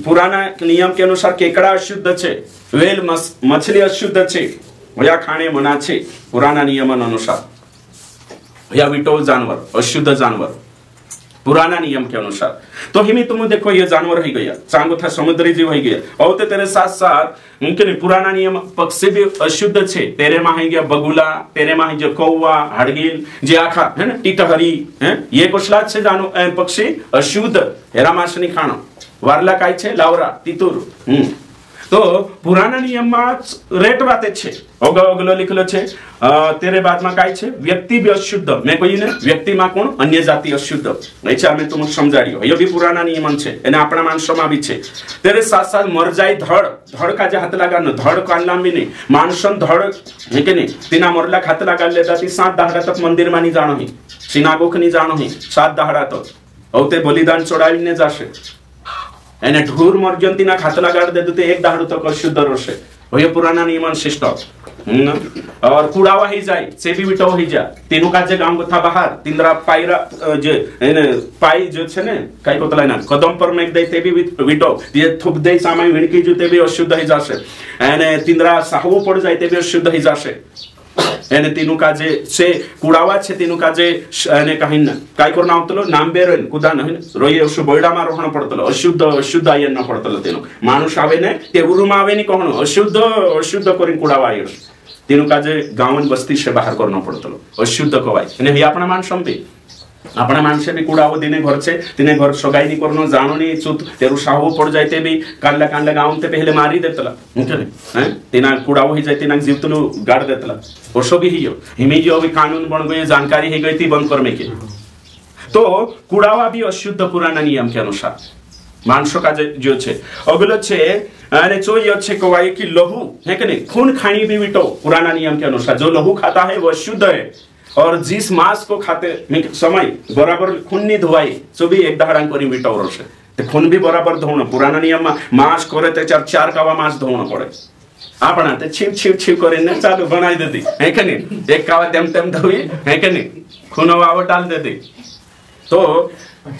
पुराना नियम के अनुसार केकड़ा अशुद्ध छे वेल मछली अशुद्ध छे वया खाणे मना छे पुराना नियम अनुसार या विटो जानवर अशुद्ध जानवर पुराना नियम के अनुसार तो हिमी तुम देखो ये जानवर हो गया चांगो था समुद्री जीव हो गया और तेरे साथ साथ मुमकिन पुराना नियम पक्षी भी अशुद्ध छे तेरे में है गया बगुला तेरे में है जो कौवा हड़गिल जे आखा है ना टीटहरी है ये कुछला छे जानो पक्षी अशुद्ध हेरा मांस नहीं खाणो वारला काय छे लावरा तीतुर तो पुराना नियम में रेट बाते छे अगलो लिखलो छे तेरे बाद में काय छे व्यक्ति भी अशुद्ध मैं कोई ने व्यक्ति में कोण अन्य जाति अशुद्ध ऐसा मैं तुम समझाड़ियो ये भी पुराना नियम छे एने आपणा मानसो में भी छे तेरे साथ साथ मर जाए धड़ का जे हाथ लगानो धड़ काढला भी नहीं मानसन धड़ है के नहीं तिना मरला हाथ लगा लेता ती 7 दहाड़ा तक मंदिर में नहीं जानो ही सिनागोग नहीं जानो ही 7 दहाड़ा तो औते बलिदान चढ़ावीने जाशे एने ढूर मर्जंती ना खात लगाड़ दे तो एक दहाड़ू तक अशुद्ध रोशे ये पुराना नियमन सिस्टम और कुड़ावा ही जाए से भी विटो ही जा तेनु का जे गांव था बाहर तिंद्रा पायरा जे एने पाई जो छे ने काई कोतला ना कदम पर मेक दे ते भी विटो ये थुप दे सामाय विणकी जो ते भी अशुद्ध ही जाशे एने तिंद्रा साहवो पड़ जाए ते भी अशुद्ध ही जाशे एने तीनु का जे से कुड़ावा छे तीनु का जे एने कहिन काय करना होतलो नाम बेरन कुदा न रोये उसु बोयडा मा रहण पड़तलो अशुद्ध आयन न पड़तलो तेनु मानुष आवे ने ते उरुमा आवे नि कहणो अशुद्ध करिन कुड़ावा आयो तीनु का जे गावन बस्ती से बाहर करना पड़तलो अशुद्ध कवाय एने हे आपणा मान संपे अपना मानसे भी कुड़ावो दिने घर छे तिने घर सगाई नहीं करनो जानो नहीं चुत तेरु साहबो पड़ जायते भी कांडला गांव ते पहले मारी देतला हैं तिना कुड़ावो ही जाय तिना जीवतलु गाड़ देतला ओसो भी हियो हिमी जो भी कानून बन गए जानकारी ही गई थी बंद कर में के तो कुड़ावा भी अशुद्ध पुराना नियम के अनुसार मानसो का जो छे अगलो छे अरे चो ये छे कवाई की लहू है कि नहीं खून खानी भी विटो पुराना नियम के अनुसार जो लहू खाता है वो अशुद्ध है और जिस मांस को खाते समय बराबर खून नहीं धोवाई सो भी एक दहाड़ा करी विटो से तो खून भी बराबर धोना पुराना नियम में मांस करे ते 4 कावा मांस धोना पड़े आपना ते छिप करे ने चालू बनाई देती है कि नहीं एक कावा तेम धोई है कि नहीं खून वाव डाल देती तो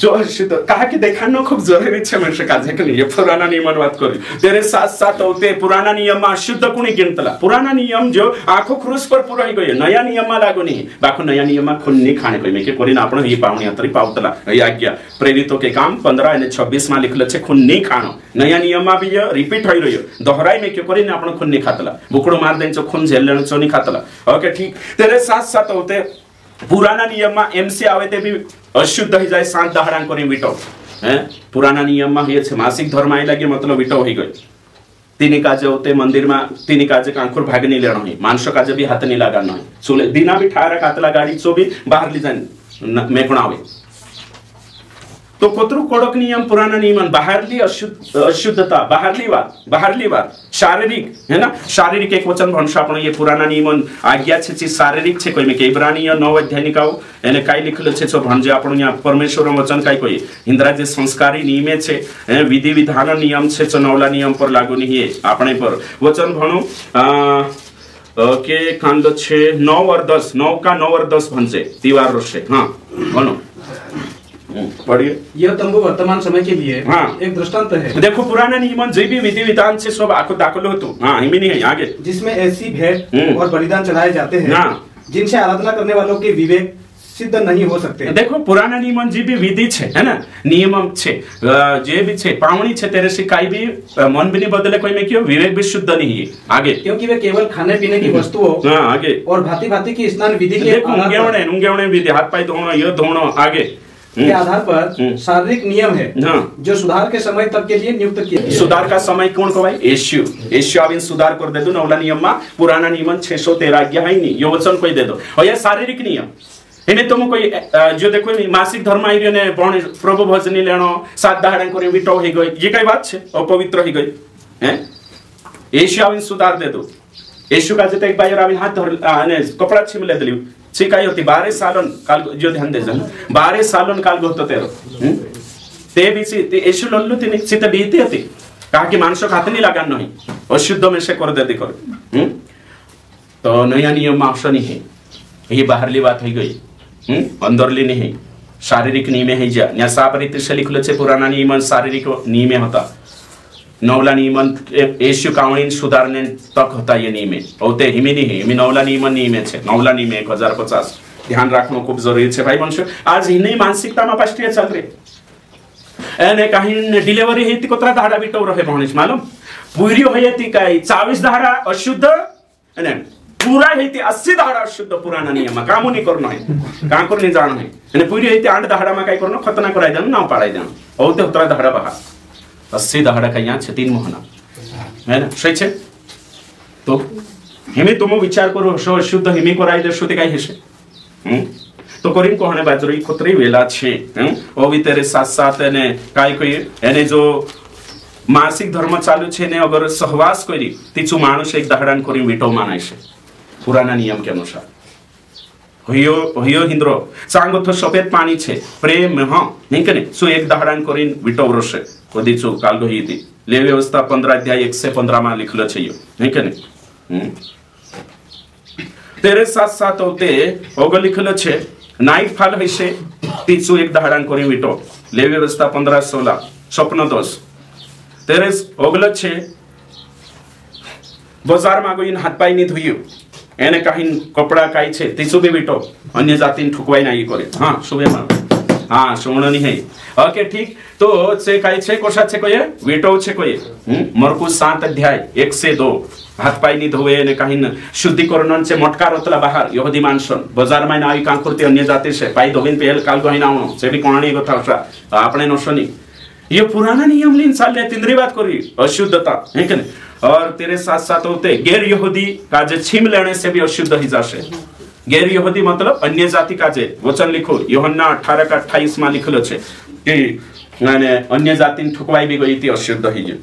जो शुद्ध कहा कि देखानो खूब जरूरी छे मनुष्य का जे कि ये पुराना नियम बात करी तेरे साथ साथ होते पुराना नियम में शुद्ध कुणी गिनतला पुराना नियम जो आंखों क्रूस पर पूरा ही गयो नया नियम में लागू नहीं बाको नया नियम में खून नहीं खाने कोई में के कोरी आपण ही पावणी अतरी पावतला ये आज्ञा प्रेरितों के काम 15 અને 26 में लिखल छे खून नहीं खानो नया नियम में भी ये रिपीट होई रहियो दोहराई में के कोरी ने आपण खून नहीं खातला बुकड़ो मार देन छो खून झेल लेन छो नहीं खातला ओके ठीक तेरे साथ साथ होते पुराना नियम में एमसी आवे ते भी अशुद्ध ही जाए 7 दहाड़ा करी विटो हैं पुराना नियम में ये छे मासिक धर्म आई लगे मतलब विटो ही गई तीन काजे होते मंदिर में तीन काजे कांकुर भाग नहीं लेना है मानस काजे भी हाथ नहीं लगाना है चूल्हे दिना भी ठारा कातला गाड़ी चो भी बाहर ली जाए मेकुणावे तो कोतरु कोडक नियम पुराना नियम बाहरली अशुद्धता बाहरली बात शारीरिक है ना शारीरिक एक वचन भन्छ आपण ये पुराना नियम आज्ञा छे शारीरिक छे कोई में के इब्रानी 9 अध्याय निकाउ एने काई लिखले छे भन्छ आपण यहाँ परमेश्वर वचन काई कोई इंद्रा जे संस्कारी नियम छे विधि विधान नियम छे नौला नियम पर लागू नहीं है आपणे पर वचन भणु के कांद छे 9 और 10 9 का 9 और 10 भन्छ तिवार रोशे हां भणु पढ़िए। यह तंबू वर्तमान समय के लिए एक दृष्टांत है। देखो पुराना नियम जो भी विधि विधान से सब आको दाखिल हो तो हिमी नहीं है आगे जिसमें ऐसी भेंट और बलिदान चढ़ाए जाते हैं जिनसे आराधना करने वालों के विवेक सिद्ध नहीं हो सकते। देखो पुराना नियम जी भी विधि है ना नियम छे जे भी छे पावनी छे तेरे से काई भी मन भी नहीं बदले कोई में क्यों विवेक भी शुद्ध नहीं है आगे क्योंकि वे केवल खाने पीने की वस्तुओं आगे और भांति भांति की स्नान विधि के उंगेवणे विधि हाथ पाई धोना ये धोना आगे के आधार पर शारीरिक नियम है जो सुधार के समय तक के लिए नियुक्त किया। सुधार का समय कौन को भाई यीशु अब इन सुधार कर दे दो नौला नियम में पुराना नियम 613 आज्ञा है नहीं यो वचन कोई दे दो और ये शारीरिक नियम इन्हें तुम कोई जो देखो मासिक धर्म आई ने प्रभु भजनी लेनो 7 दाहड़ा करे विटो हो गई ये कई बात छे अपवित्र हो गई हैं यीशु अब इन सुधार दे दो यीशु का जते एक बार अब हाथ धर कपड़ा छिम ले दिली सिकाई होती 12 सालन काल जो ध्यान दे जन 12 सालन काल होतो तेरो ते भी सी यीशु लल्लु तिनी सित बीती होती कहा कि मानसो हाथ नहीं लगा नहीं अशुद्ध में से कर दे कर तो नया नियम माफ नहीं है ये बाहरली बात हो गई अंदरली नहीं शारीरिक नियम है जा न्यासा परित से लिखलो छे पुराना नियम शारीरिक नियम होता नौला नियमन यीशु कावणी सुधारने तक होता ये नियम होते हिमी नहीं हिमी नौला नियमन नियम है नौला नियम 1050 ध्यान रखना खूब जरूरी है भाई मनुष्य आज ही नहीं मानसिकता में पास्टिया चल रही एने कहीं डिलीवरी है कोतरा दाड़ा बिटो रहे भणिस मालूम पूरी होयती काई 24 दाड़ा अशुद्ध एने पूरा हेती 80 दाड़ा अशुद्ध पुराना नियम काम नहीं करना है काम कर नहीं जाना है एने पूरी हेती 8 दाड़ा में काई करना खतना कराई देना ना पड़ाई देना होते उतरा दाड़ा बाहर 80 दाहड़ा का यहाँ 3 महीना है ना सही छे तो हिमी तुम विचार करो शुद्ध हिमी को राय शुद्ध काय हेसे तो करीम को हने बाजरी कोतरी वेला छे ओ भी तेरे साथ साथ ने काय कोई एने जो मासिक धर्म चालू छे ने अगर सहवास करी तिचु मानुष एक दाहड़ान करी विटो मानाय छे पुराना नियम के अनुसार होयो हिंद्रो सांगो तो सफेद पानी छे प्रेम हां नहीं कने सो एक दाहड़ान करी विटो रोशे कोदीचो काल गहीती ले व्यवस्था 15 अध्याय 1 से 15 में लिखलो छे यो नहीं कने तेरे साथ साथ होते ओग लिखलो छे नाइट फाल हइसे तीचो एक दाहड़ान करी विटो ले व्यवस्था 15 16 स्वप्न 10 तेरे ओगलो छे बाजार में गोइन हाथ पाई नहीं धोयो एने कहीं कपड़ा काई छे तीचो भी विटो अन्य जाति ठुकवाई नहीं करे हां सुबे में हाँ सुन नहीं है ओके ठीक तो से काई छे कोशा छे कोये वेटो छे कोये मरकुस 7 अध्याय 1 से 2 हाथ पाई नहीं धोवे ने कहीं शुद्धिकरण से मटका रोतला बाहर यहूदी मानसन बाजार में नाई कांकुरती अन्य जाति से पाई धोबिन पहल काल गही नाउनो से भी कोणी कथा उठा आपने नसनी ये पुराना नियम लिन साल ले तिंद्री बात करी अशुद्धता है कि और तेरे साथ साथ होते गैर यहूदी का जे छीम लेने से भी अशुद्ध ही जासे गैर यहूदी मतलब अन्य जाति का जे वचन लिखो यूहन्ना 18 का 28 में लिखलो छे कि माने अन्य जाति ठुकवाई भी गई थी अशुद्ध ही जे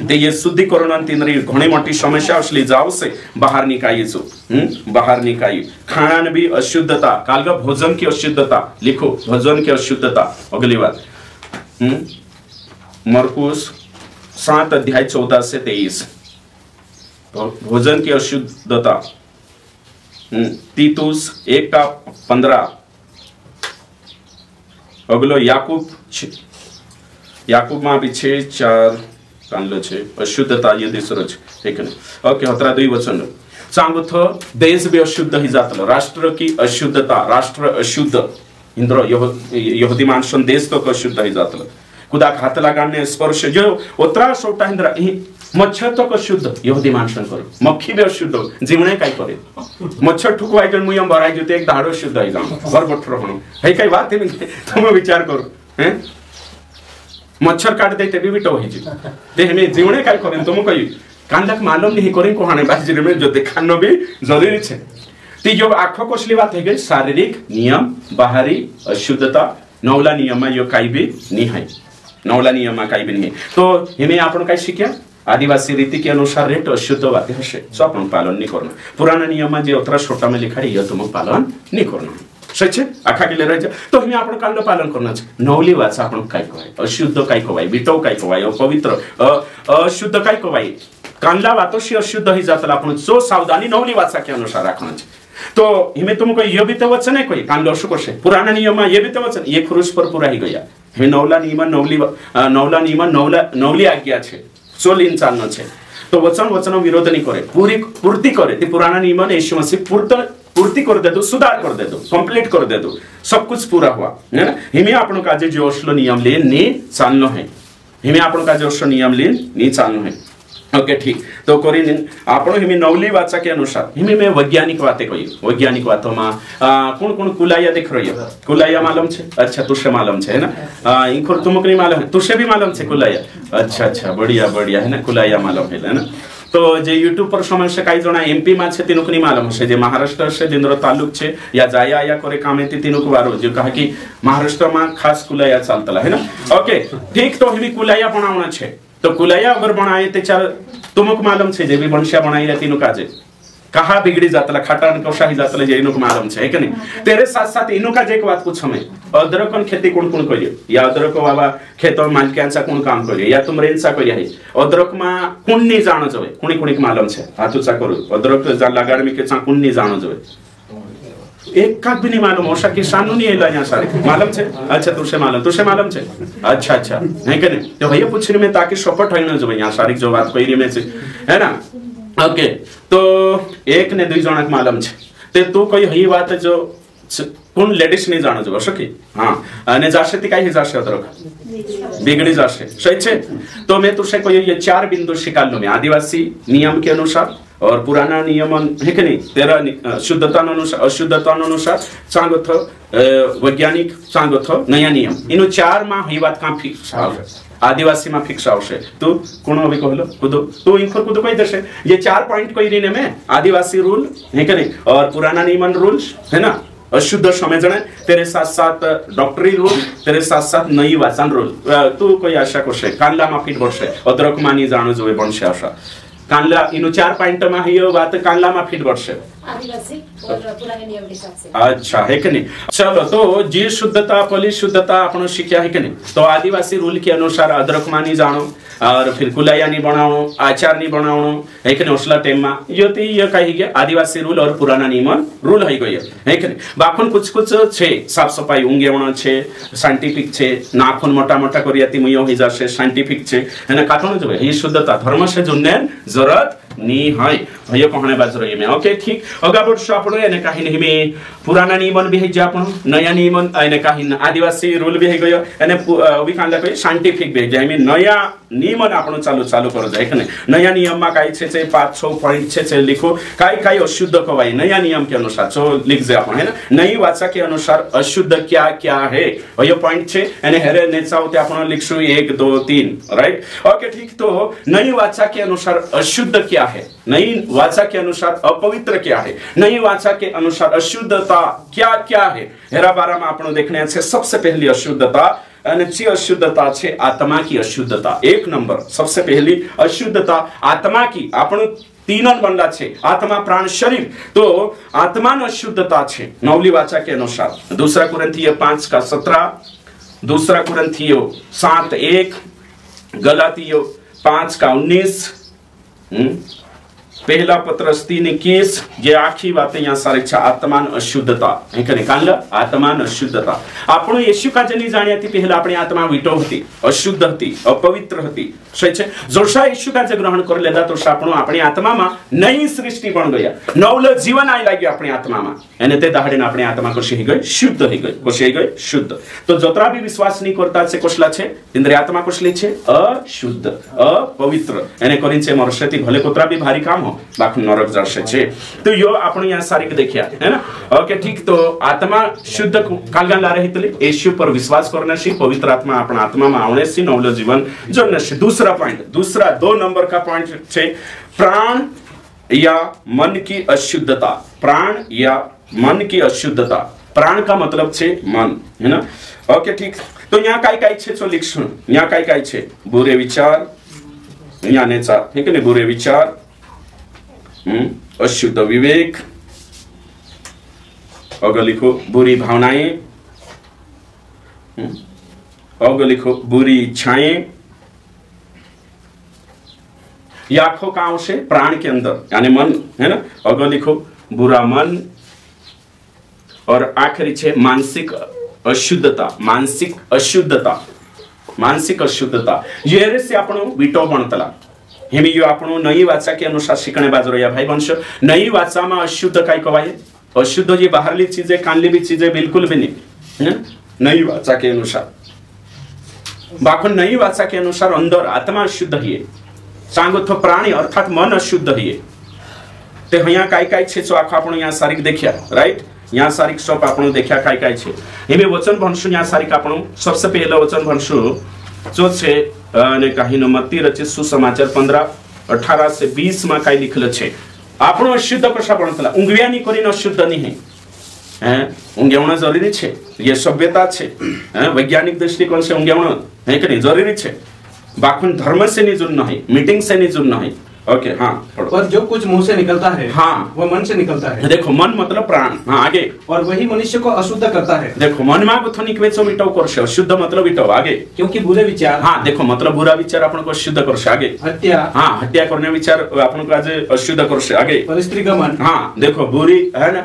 ते ये शुद्धिकरण तिनरी घणी मोटी समस्या असली जाव से बाहर निकाई छो बाहर निकाई खाना भी अशुद्धता काल का भोजन की अशुद्धता लिखो भोजन की अशुद्धता अगली बात मरकुस 7 अध्याय 14 से 23 तो भोजन की अशुद्धता तीतुस 1 का 15 अगलो याकूब में भी 6:4 कानलो छे अशुद्धता ये दिसरोच ठीक है ओके हतरा 2 वचन सांगो थो देश भी अशुद्ध ही जातलो राष्ट्र की अशुद्धता राष्ट्र अशुद्ध इंद्र यहूदी मानसन देश तो अशुद्ध ही जातलो खुदा हाथ लगाने स्पर्श जो उतरा सोटा इंद्र मच्छर तो अशुद्ध यहूदी मानसन करो मक्खी भी अशुद्ध जीवने काय करे मच्छर ठुकवाई जन मुयम भराई जते एक दाड़ो शुद्ध ही जाम बर बठरो हनो हे काय बात है तुम विचार करो हैं मच्छर काट देते भी विटो ही जी ते हमें जीवने काय करें तुम कही कांदक मालूम नहीं करें को हाने बाजी में जो दिखानो भी जरूरी छे। ती जो आँखों कोसली बात है गई शारीरिक नियम बाहरी अशुद्धता नौला नियम यो काही भी नहीं है नौला नियम काही भी नहीं है। तो हमें आपण काय शिक्या आदिवासी रीति के अनुसार रेट अशुद्ध बातें हसे सो अपन पालन नहीं करना पुराना नियम जे उतरा छोटा में लिखा है तुम पालन नहीं करना सच है आखा के लिए रह जा। तो हमें आपण कांड पालन करना चाहिए नौली वाचा आपण काय कहवाय अशुद्ध काय कहवाय बिटो काय कहवाय अपवित्र अशुद्ध काय कहवाय कांडला वातोशी अशुद्ध ही जातला आपण जो सावधानी नौली वाचा के अनुसार रखना चाहिए। तो हमें तुमको ये भी तो वचन है कोई कांड वर्ष कोशे पुराना नियम ये भी तो वचन ये क्रूस पर पूरा ही गया हमें नौला नियम नौली आज्ञा छे सो लीन चालना छे। तो वचन विरोध नहीं करे पूर्ति करे ती पुराना नियम ने यीशु मसीह पूर्ति कर दे दो सुधार कर दे दो कंप्लीट कर दे दो सब कुछ पूरा हुआ है ना। हमें आपण का जो असलो नियम ले नी चालनो है हमें आपण का जो असलो नियम ले नी चालनो है। ओके ठीक तो कोरी आपण हमें नौली वाचा के अनुसार हमें मैं वैज्ञानिक बातें कही वैज्ञानिक बातों में कौन कौन कुलाया दिख रही है कुलाया मालूम छे अच्छा तुझे मालूम छे है ना इनको तुमको नहीं मालूम है तुझे भी मालूम छे कुलाया अच्छा बढ़िया बढ़िया है ना कुलाया मालूम है ना। तो जे यूट्यूब पर समय से काही जना एमपी में छे तीनों को नहीं मालूम है जे महाराष्ट्र से जिंद्र तालुक छे या जाया या करे कामे तीनों को वारो जो कहा कि महाराष्ट्र में खास कुलाया चलता है ना। ओके ठीक तो हमें कुलाया बनावना छे तो कुलाया अगर बनाए ते चार तुमको मालूम छे जे भी बनशिया बनाई रहती नु काजे कहा बिगड़ी जातला खटान कौशा ही जातला जे इनको मालूम छे कि नहीं। तेरे साथ साथ इनो का जे एक बात पूछ हमें अदरकन खेती कोण कोण करियो या अदरक बाबा खेतो मालकियांचा कोण काम करियो या तुम रेंसा करियो है अदरक मा कोण नहीं जानो जवे कोणी कोणी मालूम छे हाथुचा करू अदरक जा लगाड़ में के चा कोण नहीं जानो जवे एक का भी नहीं मालूम हो सके सानू नहीं है यहाँ सारे मालूम छे अच्छा तुझे मालूम छे अच्छा नहीं करे तो भैया पूछने में ताकि सपोर्ट होई न जो यहाँ सारी जो बात कोई में से है ना। ओके तो एक ने दुई जनक मालूम छे ते तू कोई हई बात जो कोण लेडीज नहीं जानो जो सके हां અને જાશે ती काही जाશે अदरक बिगड़ी जाશે सही छे। तो मैं तुझे कोई ये चार बिंदु शिकाल लो में आदिवासी नियम के अनुसार और पुराना नियम है कि नहीं तेरा शुद्धता अनुसार अशुद्धता अनुसार सांगो थो वैज्ञानिक सांगो थो नया नियम इन चार में ही बात का फिक्स आदिवासी में फिक्स आवश्य तू कौन अभी कहलो कुदो तू इनफर कुदो कही दे ये चार पॉइंट कोई रीने में आदिवासी रूल है कि नहीं और पुराना नियमन रूल्स है ना अशुद्ध समझना तेरे साथ साथ डॉक्टरी रूल तेरे साथ साथ नई वाचन रूल तू कोई आशा करशे कांडला में फिट बरशे अदरक मानी जानो जोवे बनशे आशा कांडला इन चार पॉइंट में ही बात कांडला में फिट बरशे आदिवासी और पुराने नियम के हिसाब से अच्छा है कि नहीं। चलो तो जी शुद्धता पली शुद्धता अपन शिक्षा है कि नहीं। तो आदिवासी रूल के अनुसार अदरक मानी जानो और फिर कुलाया नहीं बनाओ आचार नहीं बनाओ है कि नहीं उसला टाइम में ये कही गया आदिवासी रूल और पुराना नियमन रूल है गई है कि नहीं। बाखन कुछ छे साफ सफाई ऊंगेवण छे साइंटिफिक छे नाखून मोटा मोटा करियाती मुयो ही जाशे साइंटिफिक छे है काटण जो है शुद्धता धर्म से जुन्ने जरूरत नहीं है भैया कहने बाज रही में। ओके ठीक अगा वर्ष आपण एने काही नहीं में पुराना नियमन भी है जे आपण नया नियमन एने काही आदिवासी रूल भी है गयो एने अभी कांदा कोई साइंटिफिक भी जे में नया नियमन आपण चालू कर जाय कने नया नियम में काही छे 5-6 पॉइंट छे लिखो काही अशुद्ध कवाई नया नियम के अनुसार जो लिख जे आपण है ना नई वाचा के अनुसार अशुद्ध क्या क्या है ये पॉइंट छे एने हेरे नेचाओ ते आपण लिखसु 1 2 3 राइट। ओके ठीक तो नई वाचा के अनुसार अशुद्ध क्या है नई वाचा के अनुसार अपवित्र क्या है नई वाचा के अनुसार अशुद्धता क्या क्या है हेरा बारा में आपण देखने से सबसे पहली अशुद्धता अशुद्धता छे आत्मा की अशुद्धता एक नंबर सबसे पहली अशुद्धता आत्मा की आपण तीनों बनला छे आत्मा प्राण शरीर तो आत्मा न अशुद्धता छे नवली वाचा के अनुसार दूसरा कुरिन्थियों 5:17 दूसरा कुरिन्थियों 7:1 गलातियों 5:19 पहला पत्रस 3:21 ये आखी बातें यहाँ सारी आत्मान अशुद्धता है कने कांला आत्मान अशुद्धता आपण येशू का जनी जाण्याती पहला अपनी आत्मा विटो होती अशुद्ध होती अपवित्र होती सही छे जोशा यीशु का जे ग्रहण कर लेदा तो આપણો આપણી આત્મામાં નઈ સૃષ્ટિ બન ગયા નવલો જીવન આઈ લાગ્યો આપણી આત્મામાં અને તે દાહડીને આપણી આત્મા કશી હઈ ગઈ શુદ્ધ હઈ ગઈ કશી હઈ ગઈ શુદ્ધ તો જોતરા બી વિશ્વાસ ની કરતા છે કશલા છે ઇન્દ્રિય આત્મા કશલી છે અશુદ્ધ અપવિત્ર એને કરીને છે મરશેથી ભલે કોતરા બી ભારી કામ હો બાકી નરક જશે છે તો યો આપણે यहाँ सारी देखिया है ना ओके ठीक तो आत्मा शुद्ध कालगा ला रही थी यीशु पर विश्वास करने से पवित्र आत्मा अपना आत्मा में आने से नवलो जीवन जोड़ने से दूसरा पॉइंट दूसरा 2 नंबर का पॉइंट है प्राण या मन की अशुद्धता प्राण या मन की अशुद्धता प्राण का मतलब है मन है ना ओके ठीक तो यहाँ काय छे तो लिखશું यहाँ काय छे बुरे विचार यहाँ नेचा ठीक है बुरे विचार अशुद्ध विवेक अगर लिखो बुरी भावनाएं अगर लिखो बुरी इच्छाएं ये आंखों का अंश है प्राण के अंदर यानी मन है ना अगर लिखो बुरा मन और आखिरी छे मानसिक अशुद्धता मानसिक अशुद्धता मानसिक अशुद्धता ये से आपणो विटो बनतला हेमी यो आपणो नई वाचा के अनुसार शिकणे बाजरो या भाई वंश नई वाचा में अशुद्ध काय कवाय अशुद्ध ये बाहरली चीजें कानली भी चीजें बिल्कुल भी नहीं है नई वाचा के अनुसार बाको नई वाचा के अनुसार अंदर आत्मा अशुद्ध है सांगो तो प्राणी अर्थात मन अशुद्ध है ते यहाँ काय छे जो आखो आपण यहाँ सारिक देखिया राइट यहाँ सारिक सब आपण देखिया काय छे हेमे वचन भणसु यहाँ सारिक आपण सबसे पहला वचन भणसु जो छे ने काही न मत्ती रचित सुसमाचार 15:18 से 20 में काय लिखल छे આપણો અશુદ્ધ કશા બનતલા ઊંઘવ્યાની કરીને અશુદ્ધ નહીં હે ઊંઘ્યાવણા જરૂરી છે ये सभ्यता છે હે વૈજ્ઞાનિક દૃષ્ટિકોણ से ઊંઘ્યાવણા હે કે નહીં જરૂરી છે બાકુન ધર્મ से नहीं जुड़ना है मीटिंग से नहीं जुड़ना है ओके हाँ पर जो कुछ मुंह से निकलता है हाँ वो मन से निकलता है देखो मन मतलब प्राण हाँ आगे और वही मनुष्य को अशुद्ध करता है देखो मन में तो निकवेचो विटो करशे अशुद्ध मतलब विटो आगे क्योंकि बुरे विचार हाँ देखो मतलब बुरा विचार अपन को अशुद्ध करशे आगे हत्या हाँ हत्या करने विचार अपन को आज अशुद्ध करशे आगे परस्त्री गमन हाँ देखो बुरी है ना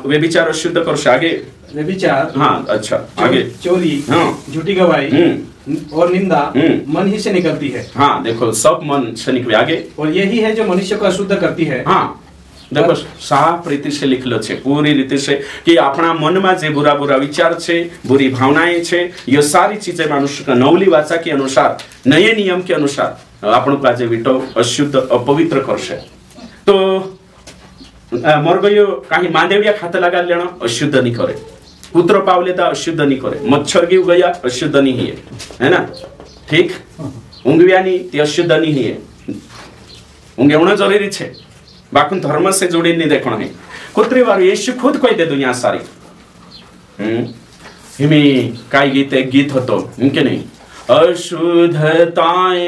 वे विचार अशुद्ध करशे आगे व्यभिचार हाँ अच्छा आगे चोरी हाँ झूठी गवाही और निंदा मन ही से निकलती है हाँ देखो सब मन से निकले आगे और यही है जो मनुष्य को अशुद्ध करती है हाँ देखो साफ रीति से लिखलो छे पूरी रीति से कि अपना मन में जे बुरा बुरा विचार छे बुरी भावनाएं छे ये सारी चीजें मनुष्य का नवली वाचा के अनुसार नए नियम के अनुसार आपण का जे विटो अशुद्ध अपवित्र करशे तो मर गयो काही मांदेविया खाते लगा लेना अशुद्ध नहीं करे पुत्र पावले तो अशुद्ध नहीं करे मच्छर गिव गया अशुद्ध नहीं है ना ठीक ઊંઘવ્યાની તે અશુદ્ધ नहीं है ઊંઘ્યાવણો જરૂરી છે બાકી ધર્મ से जोड़ी नहीं देखना है कुत्री वार यीशु खुद कही दे दुनिया सारी हिमी काय गीत होतो इनके नहीं अशुद्धताएं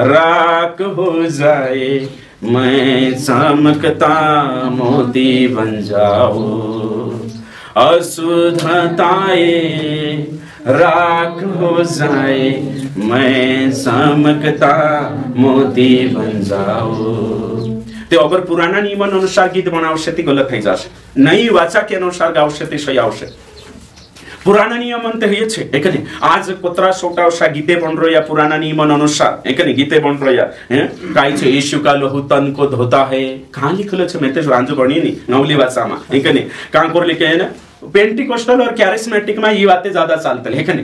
राख हो जाए मैं चमकता मोती बन जाऊं अशुद्धताएं राख हो जाए मैं चमकता मोती बन जाऊं ते अगर पुराना नियम अनुसार गीत बनावशे ती गलत થઈ જશે નઈ વાચા કે અનુસાર ગાવશે તે સહી આવશે पुराना नियम अंत हे छे एकने आज कोतरा सोटावशा गीते बन रह्या पुराना नियम अनुसार एकने गीते बन रह्या हैं काय छे यीशु का लहू तन को धोता है कहां लिखलो छे मैं तो वांजो गणीनी नवली भाषामा एकने कां कोर लिखे है ना पेंटिकोस्टल और कैरिस्मेटिक में ये बातें ज्यादा चलते है कने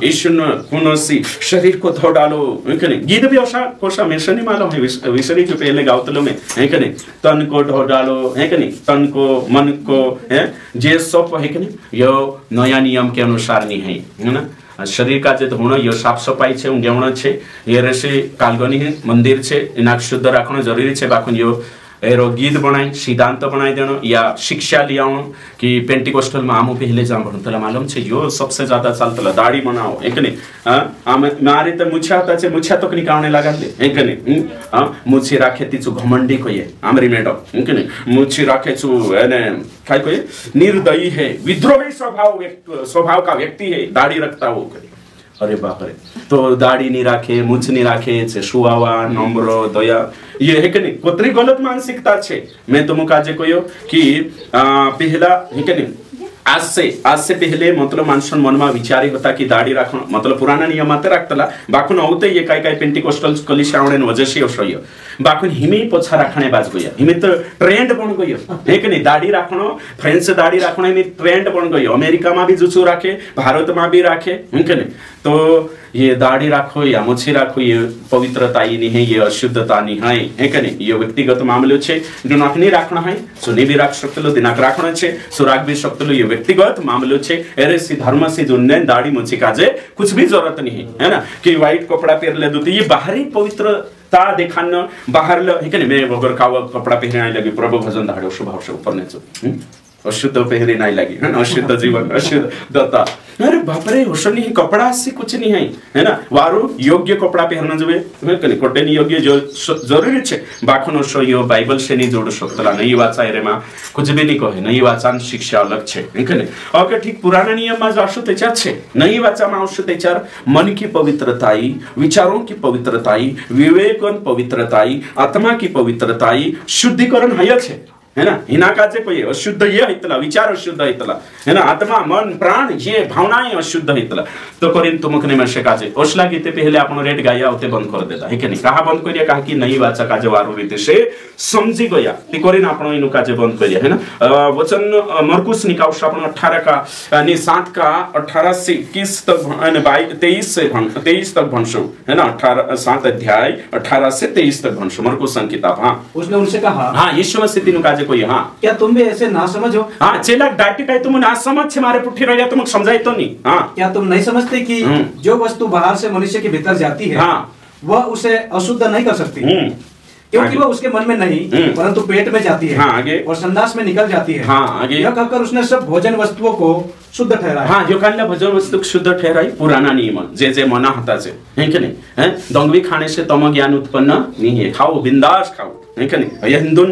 यीशु ने कुनोसी शरीर को धो डालो है कने गीत भी औसा कोसा मेंशन नहीं मालूम है विसरी जो पहले गावतलो में है कने तन को धो डालो है कने तन को मन को है जे सब है कने यो नया नियम के अनुसार नहीं है ना शरीर का जे धोणो यो साफ सफाई छे ઊંઘ્યાવણો छे ये रसे कालगनी है मंदिर छे इना शुद्ध राखणो जरूरी छे बाकी यो एरो गीत बनाई सिद्धांत बनाई देनो या शिक्षा लियावणो कि पेंटिकोस्टल में आमो पहले जा भणतला मालूम छे यो सबसे ज्यादा चलतला दाढ़ी बनाओ एकने हां मारे तो मुछा होता छे मुछा तो निकावणे लगाले एकने मुछी राखे तीचु घमंडी कोये आमरी मैडम एकने मुछी राखे छु एने काय कोये निर्दयी है विद्रोही स्वभाव का व्यक्ति है दाढ़ी रखता हो करे अरे बाप रे तो दाढ़ी नहीं राखे मूछ नहीं राखे छे सुवावा नम्र दया ये है कि नहीं कोतरी गलत मानसिकता छे मैं तुमको आज कहो कि पहला है कि नहीं आज से पहले मतलब मानसन मन में विचारी होता कि दाढ़ी राखण मतलब पुराना नियम आते रखतला बाकुन होते ये काय पेंटिकोस्टल कलिशावणे वजशी असय बाकुन हिमी पोछा राखणे बाज गया हिमी तो ट्रेंड बन गयो है कि नहीं दाढ़ी राखण फ्रेंच दाढ़ी राखण हिमी ट्रेंड बन गयो अमेरिका में भी जुचू राखे भारत में भी राखे है कि नहीं तो ये दाढ़ी राखो या मुछी राखो ये पवित्रता ही नहीं है ये अशुद्धता नहीं है कि नहीं ये व्यक्तिगत मामलो छे जो नाक नहीं राखना है सुनी भी राख सकते दिनाक राखना छे सुराग भी सकते ये व्यक्तिगत मामलो छे अरे सी धर्म से जुड़ने दाढ़ी मुछी काजे कुछ भी जरूरत नहीं है ना कि व्हाइट कपड़ा पहन ले दो तो ये बाहरी पवित्रता दिखाना बाहर है कि नहीं मैं वगर का कपड़ा पहनने लगी प्रभु भजन धाड़ो स्वभाव से ऊपर नहीं अशुद्ध पहरे नहीं लगी है ना अशुद्ध जीवन अशुद्धता अरे बाप रे होशनी कपड़ा से कुछ नहीं है ना वारो योग्य कपड़ा पहनना जुए कने कोटेनी योग्य जो जरूरी छे बाखनो सो यो बाइबल से नहीं जोड़ सकतला नहीं वाचा रे मा कुछ भी नहीं कहे नहीं वाचा शिक्षा अलग छे कने ओके ठीक पुराना नियम में जासो तेचार छे नहीं वाचा में आवश्यक तेचार मन की पवित्रताई विचारों की पवित्रताई विवेकन पवित्रताई आत्मा की पवित्रताई शुद्धिकरण है छे है ना हिना काजे कोई अशुद्ध ये हितला विचार अशुद्ध हितला है ना आत्मा मन प्राण ये भावनाएं अशुद्ध हितला तो करिन तुमक ने में काजे ओसला गीते पहले आपण रेड गाया होते बंद कर देता है कि नहीं कहा बंद करिया कहा कि नहीं वाचा काजे वारो रीते से समझी गया ती करिन आपण इनु काजे बंद करिया है ना वचन मरकुस निकाउस आपण 18 का ने 7 का 18 से 21 तक ने 23 से 23 तक भंशो है ना 18 7 अध्याय 18 से 23 तक भंशो मरकुस किताब हां उसने उनसे कहा हां यीशु मसीह तीनों काजे कोई हाँ क्या तुम भी ऐसे ना समझो हाँ चेला डाटी का तुम ना समझ छे मारे पुट्ठी रह तुम समझाई तो नहीं हाँ क्या तुम नहीं समझते कि जो वस्तु बाहर से मनुष्य के भीतर जाती है हाँ वह उसे अशुद्ध नहीं कर सकती क्योंकि वह उसके मन में नहीं परंतु पेट में जाती है हाँ, आगे और संदास में निकल जाती है हाँ, आगे यह कहकर उसने सब भोजन वस्तुओं को शुद्ध ठहराया हाँ जो कान भोजन वस्तु शुद्ध ठहराई पुराना नियम जे मना होता से है कि नहीं है दंगवी खाने से तम ज्ञान उत्पन्न नहीं है खाओ बिंदास खाओ है कि नहीं यह हिंदू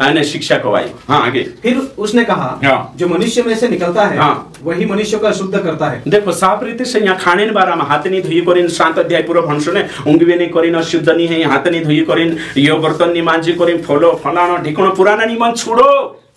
ने शिक्षा को आई हाँ आगे फिर उसने कहा जो मनुष्य में से निकलता है वही मनुष्य को शुद्ध करता है देखो साफ रीते से यहाँ खाने बारा में हाथ नहीं धोई करिन 7 अध्याय पूरा भंशो ने उंगवे नहीं करिन अशुद्ध नहीं है हाथ नहीं धोई करिन यो बर्तन नहीं मांझी करिन फलो फलाना ढिकोण पुराना नियम छोड़ो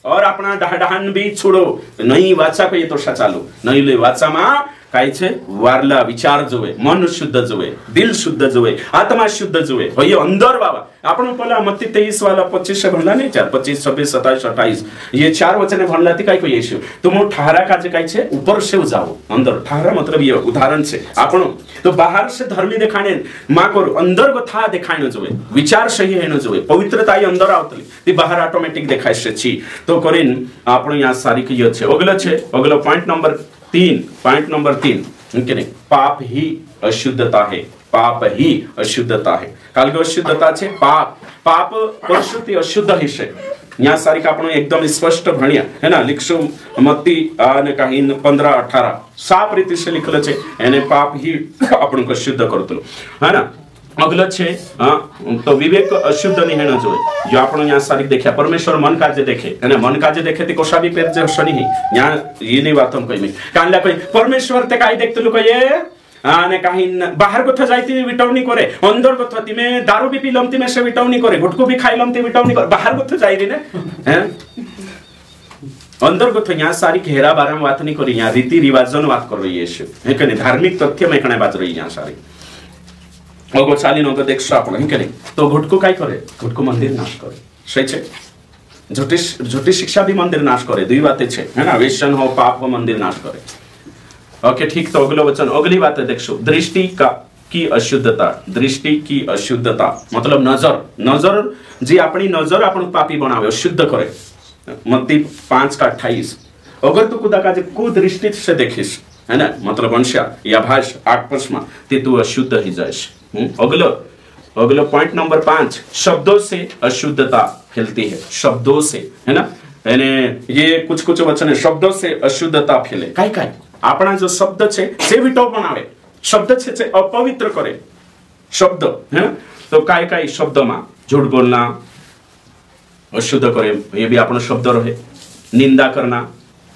और अपना डहान भी छोड़ो नहीं वाचा को ये तो चालू नहीं ले वाचा में काय छे वारला विचार जोवे मन शुद्ध जोवे दिल शुद्ध जोवे आत्मा शुद्ध जोवे हो ये अंदर बाबा आपण पहला मत्ती 23 वाला 25 से भणला नहीं 4 25 26 27 28 ये 4 वचने भणला थी काय को यीशु तुम ठहरा काजे काय छे ऊपर से जाओ अंदर ठहरा मतलब ये उदाहरण से आपण तो बाहर से धर्मी दिखाने मा करो अंदर को था दिखाइनो जोवे विचार सही हेनो जोवे पवित्रता ही अंदर आवतली ती बाहर ऑटोमेटिक देखाय से छी तो करिन आपण या सारी की छे अगला पॉइंट नंबर 3 नहीं पाप ही अशुद्धता है पाप ही अशुद्धता है काल अशुद्धता छे पाप परिशुद्धि अशुद्ध है यहाँ सारी का आपण एकदम स्पष्ट भणिया है ना लिखशो मत्ती ने कहीं 15-18 साफ रीति से लिखल छे एने पाप ही आपण को शुद्ध करतलो है ना अगला छे तो विवेक अशुद्ध नहीं है जो जो आपण यहाँ सारी देखा परमेश्वर मन काजे देखे है ना मन काजे देखे ते कोशा भी पेर जे शनि है यहाँ ये नहीं बात हम कहि में कानला कोई परमेश्वर ते काई देखते लोग ये आने कहीं बाहर को जाइती विटावनी करे अंदर को तिमे दारू भी पी लमती में से विटावनी करे गुटको भी खाई लमती विटावनी करे बाहर को जाई रे ने हैं अंदर को यहाँ सारी घेरा बारे में बात नहीं करी यहाँ रीति रिवाजन बात कर रही है है कने धार्मिक तथ्य में कने बात रही यहाँ सारी अगो चाली नो देख आपण है कने तो गुटको काय करे गुटको मंदिर नाश करे सही छे झूठी शिक्षा भी मंदिर नाश करे दुई बातें छे है ना वेश्यन हो पाप हो मंदिर नाश करे ओके ठीक तो अगलो वचन अगली बात है देखो दृष्टि की अशुद्धता मतलब नजर जी अपनी नजर अपन पापी बनावे शुद्ध करे मत्ती 5:28 अगर तू खुदा का कुदृष्टि से देखिस है ना मतलब अंशा या भाष 8 में ते तू अशुद्ध ही जाइस अगलो पॉइंट नंबर 5 शब्दों से अशुद्धता फैलती है शब्दों से है ना यानी ये कुछ वचन है शब्दों से अशुद्धता फैले काय अपना जो शब्द छे से विटो बनावे शब्द छे से अपवित्र करे शब्द है तो काय शब्द में झूठ बोलना अशुद्ध करे ये भी अपना शब्द रहे निंदा करना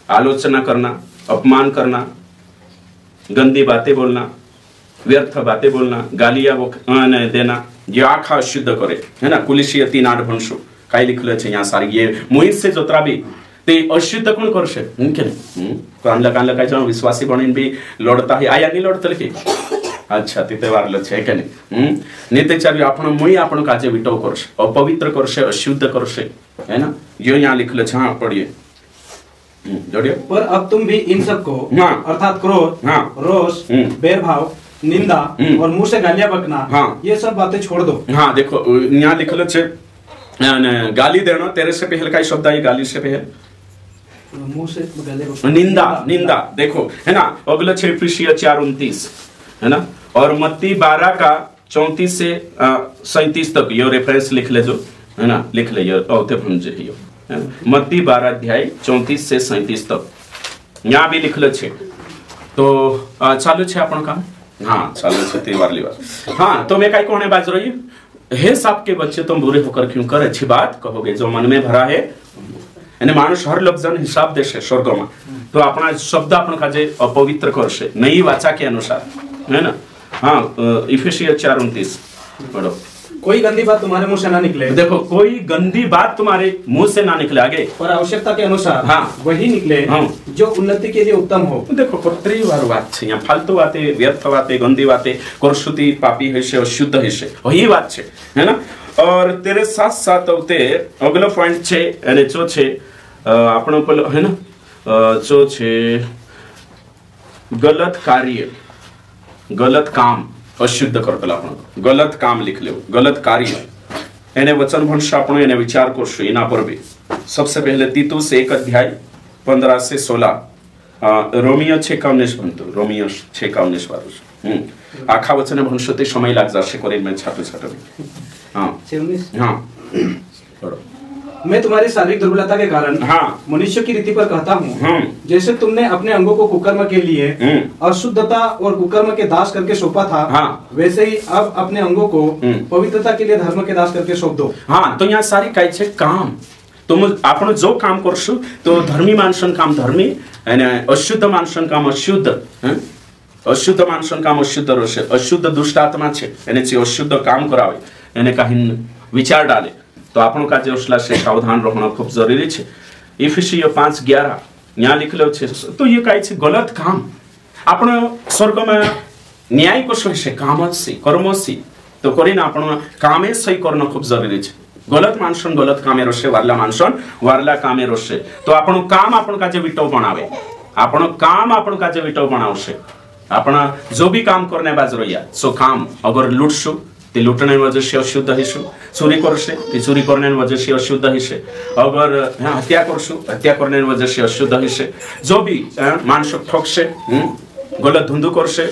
आलोचना करना अपमान करना गंदी बातें बोलना व्यर्थ बातें बोलना गालियां देना ये आखा अशुद्ध करे है ना कुलिसिया 3:8 भंशो काय लिखले छे यहाँ सारी ये मोहित से जोतरा भी ते अशुद्ध कोण करशे मुमकिन कानला कानला काय जाण विश्वासी बणीन बी लढता है आया नहीं लढतल की अच्छा तिथे वारलं छे के नहीं नहीं ते चार आपण मुई आपण काजे विटो करशे अपवित्र करशे अशुद्ध करशे है ना यो यहाँ लिखल छे। हाँ पढ़िए जोड़िए। पर अब तुम भी इन सबको हाँ। अर्थात क्रोध, हाँ। रोष, बैरभाव, निंदा और मुंह से गालियां बकना, हाँ। ये सब बातें छोड़ दो। हाँ देखो यहाँ लिखल छे गाली देना तेरे से पहले का शब्द आई गाली से पहले मुंह से गालियां बकना, निंदा निंदा देखो है ना अगला 6 पृष्ठीय 4:29 है ना और मत्ती 12 का 34 से 37 तक यो रेफरेंस लिख ले जो है ना लिख ले यो औते भंजे यो मत्ती 12 अध्याय 34 से 37 तक यहाँ भी लिखल छे। तो चालू छे आपण काम। हाँ चालू छे ते वारली बात। हाँ तो मैं काय कोने बाज रही हे साप के बच्चे तुम बुरे होकर क्यों कर अच्छी बात कहोगे जो मन में भरा है यानी मानुष हर लफ्जन हिसाब देशे स्वर्ग में तो अपना शब्द आपण काजे अपवित्र करशे नई वाचा के अनुसार है ना। हाँ इफिसियंस 4:29 पढ़ो। कोई गंदी बात तुम्हारे मुंह से ना निकले। देखो कोई गंदी बात तुम्हारे मुंह से ना निकले आगे और आवश्यकता के अनुसार हाँ। वही निकले हाँ। जो उन्नति के लिए उत्तम हो। देखो कतरी बार बात छे यहाँ फालतू बातें व्यर्थ बातें गंदी बातें करशुति पापी है अशुद्ध है वही बात छे है ना। और तेरे साथ साथ होते अगला पॉइंट छे અને जो छे આપણો પેલો है ना जो छे गलत कार्य गलत काम अशुद्ध करतला आपण गलत काम लिख लो गलत कार्य एने वचन भंश आपण एने विचार करशु एना पर भी। सबसे पहले तीतुस 1 अध्याय 15 से 16 रोमियो 6:19 बनतो रोमियो 6:19 वारू आखा वचन भंशते समय लाग जाशे करेन मैं छाटो छाटो। हाँ 19 हाँ पढ़ो। मैं तुम्हारी शारीरिक दुर्बलता के कारण हाँ। मनुष्य की रीति पर कहता हूँ जैसे तुमने अपने अंगों को कुकर्म के लिए अशुद्धता और कुकर्म के दास करके सौंपा था हाँ। वैसे ही अब अपने अंगों को पवित्रता के लिए धर्म के दास करके सौंप दो। हाँ तो यहाँ सारी काय छे काम तुम आपण जो काम करशु तो धर्मी मानसन काम धर्मी અને अशुद्ध मानसन काम अशुद्ध अशुद्ध मानसन काम अशुद्ध रहશે अशुद्ध दुष्ट आत्मा छे એને જે अशुद्ध काम करावे એને કાહિન विचार डाले तो आपण का उसला से सावधान रहना खूब जरूरी है। इफिसियो 5:11 यहाँ लिखलो छे तो ये काय छे गलत काम आपण स्वर्ग में न्याय को से काम से कर्म से तो करीना आपण कामे सही करना खूब जरूरी है। गलत मानसन गलत कामे रोशे वारला मानसन वारला कामे रोशे तो आपण काम आपण का जे विटो बनावे आपण काम आपण का जे विटो बनावशे आपण जो भी काम करने बाज रहिया सो काम अगर लुटशु ते लुटने वजह से अशुद्ध हिशु चोरी करशे ते चोरी करने वजह से अशुद्ध हिशे अगर हत्या करशु हत्या करने वजह से अशुद्ध हिशे जो भी मानस ठगशे गलत धंधो करशे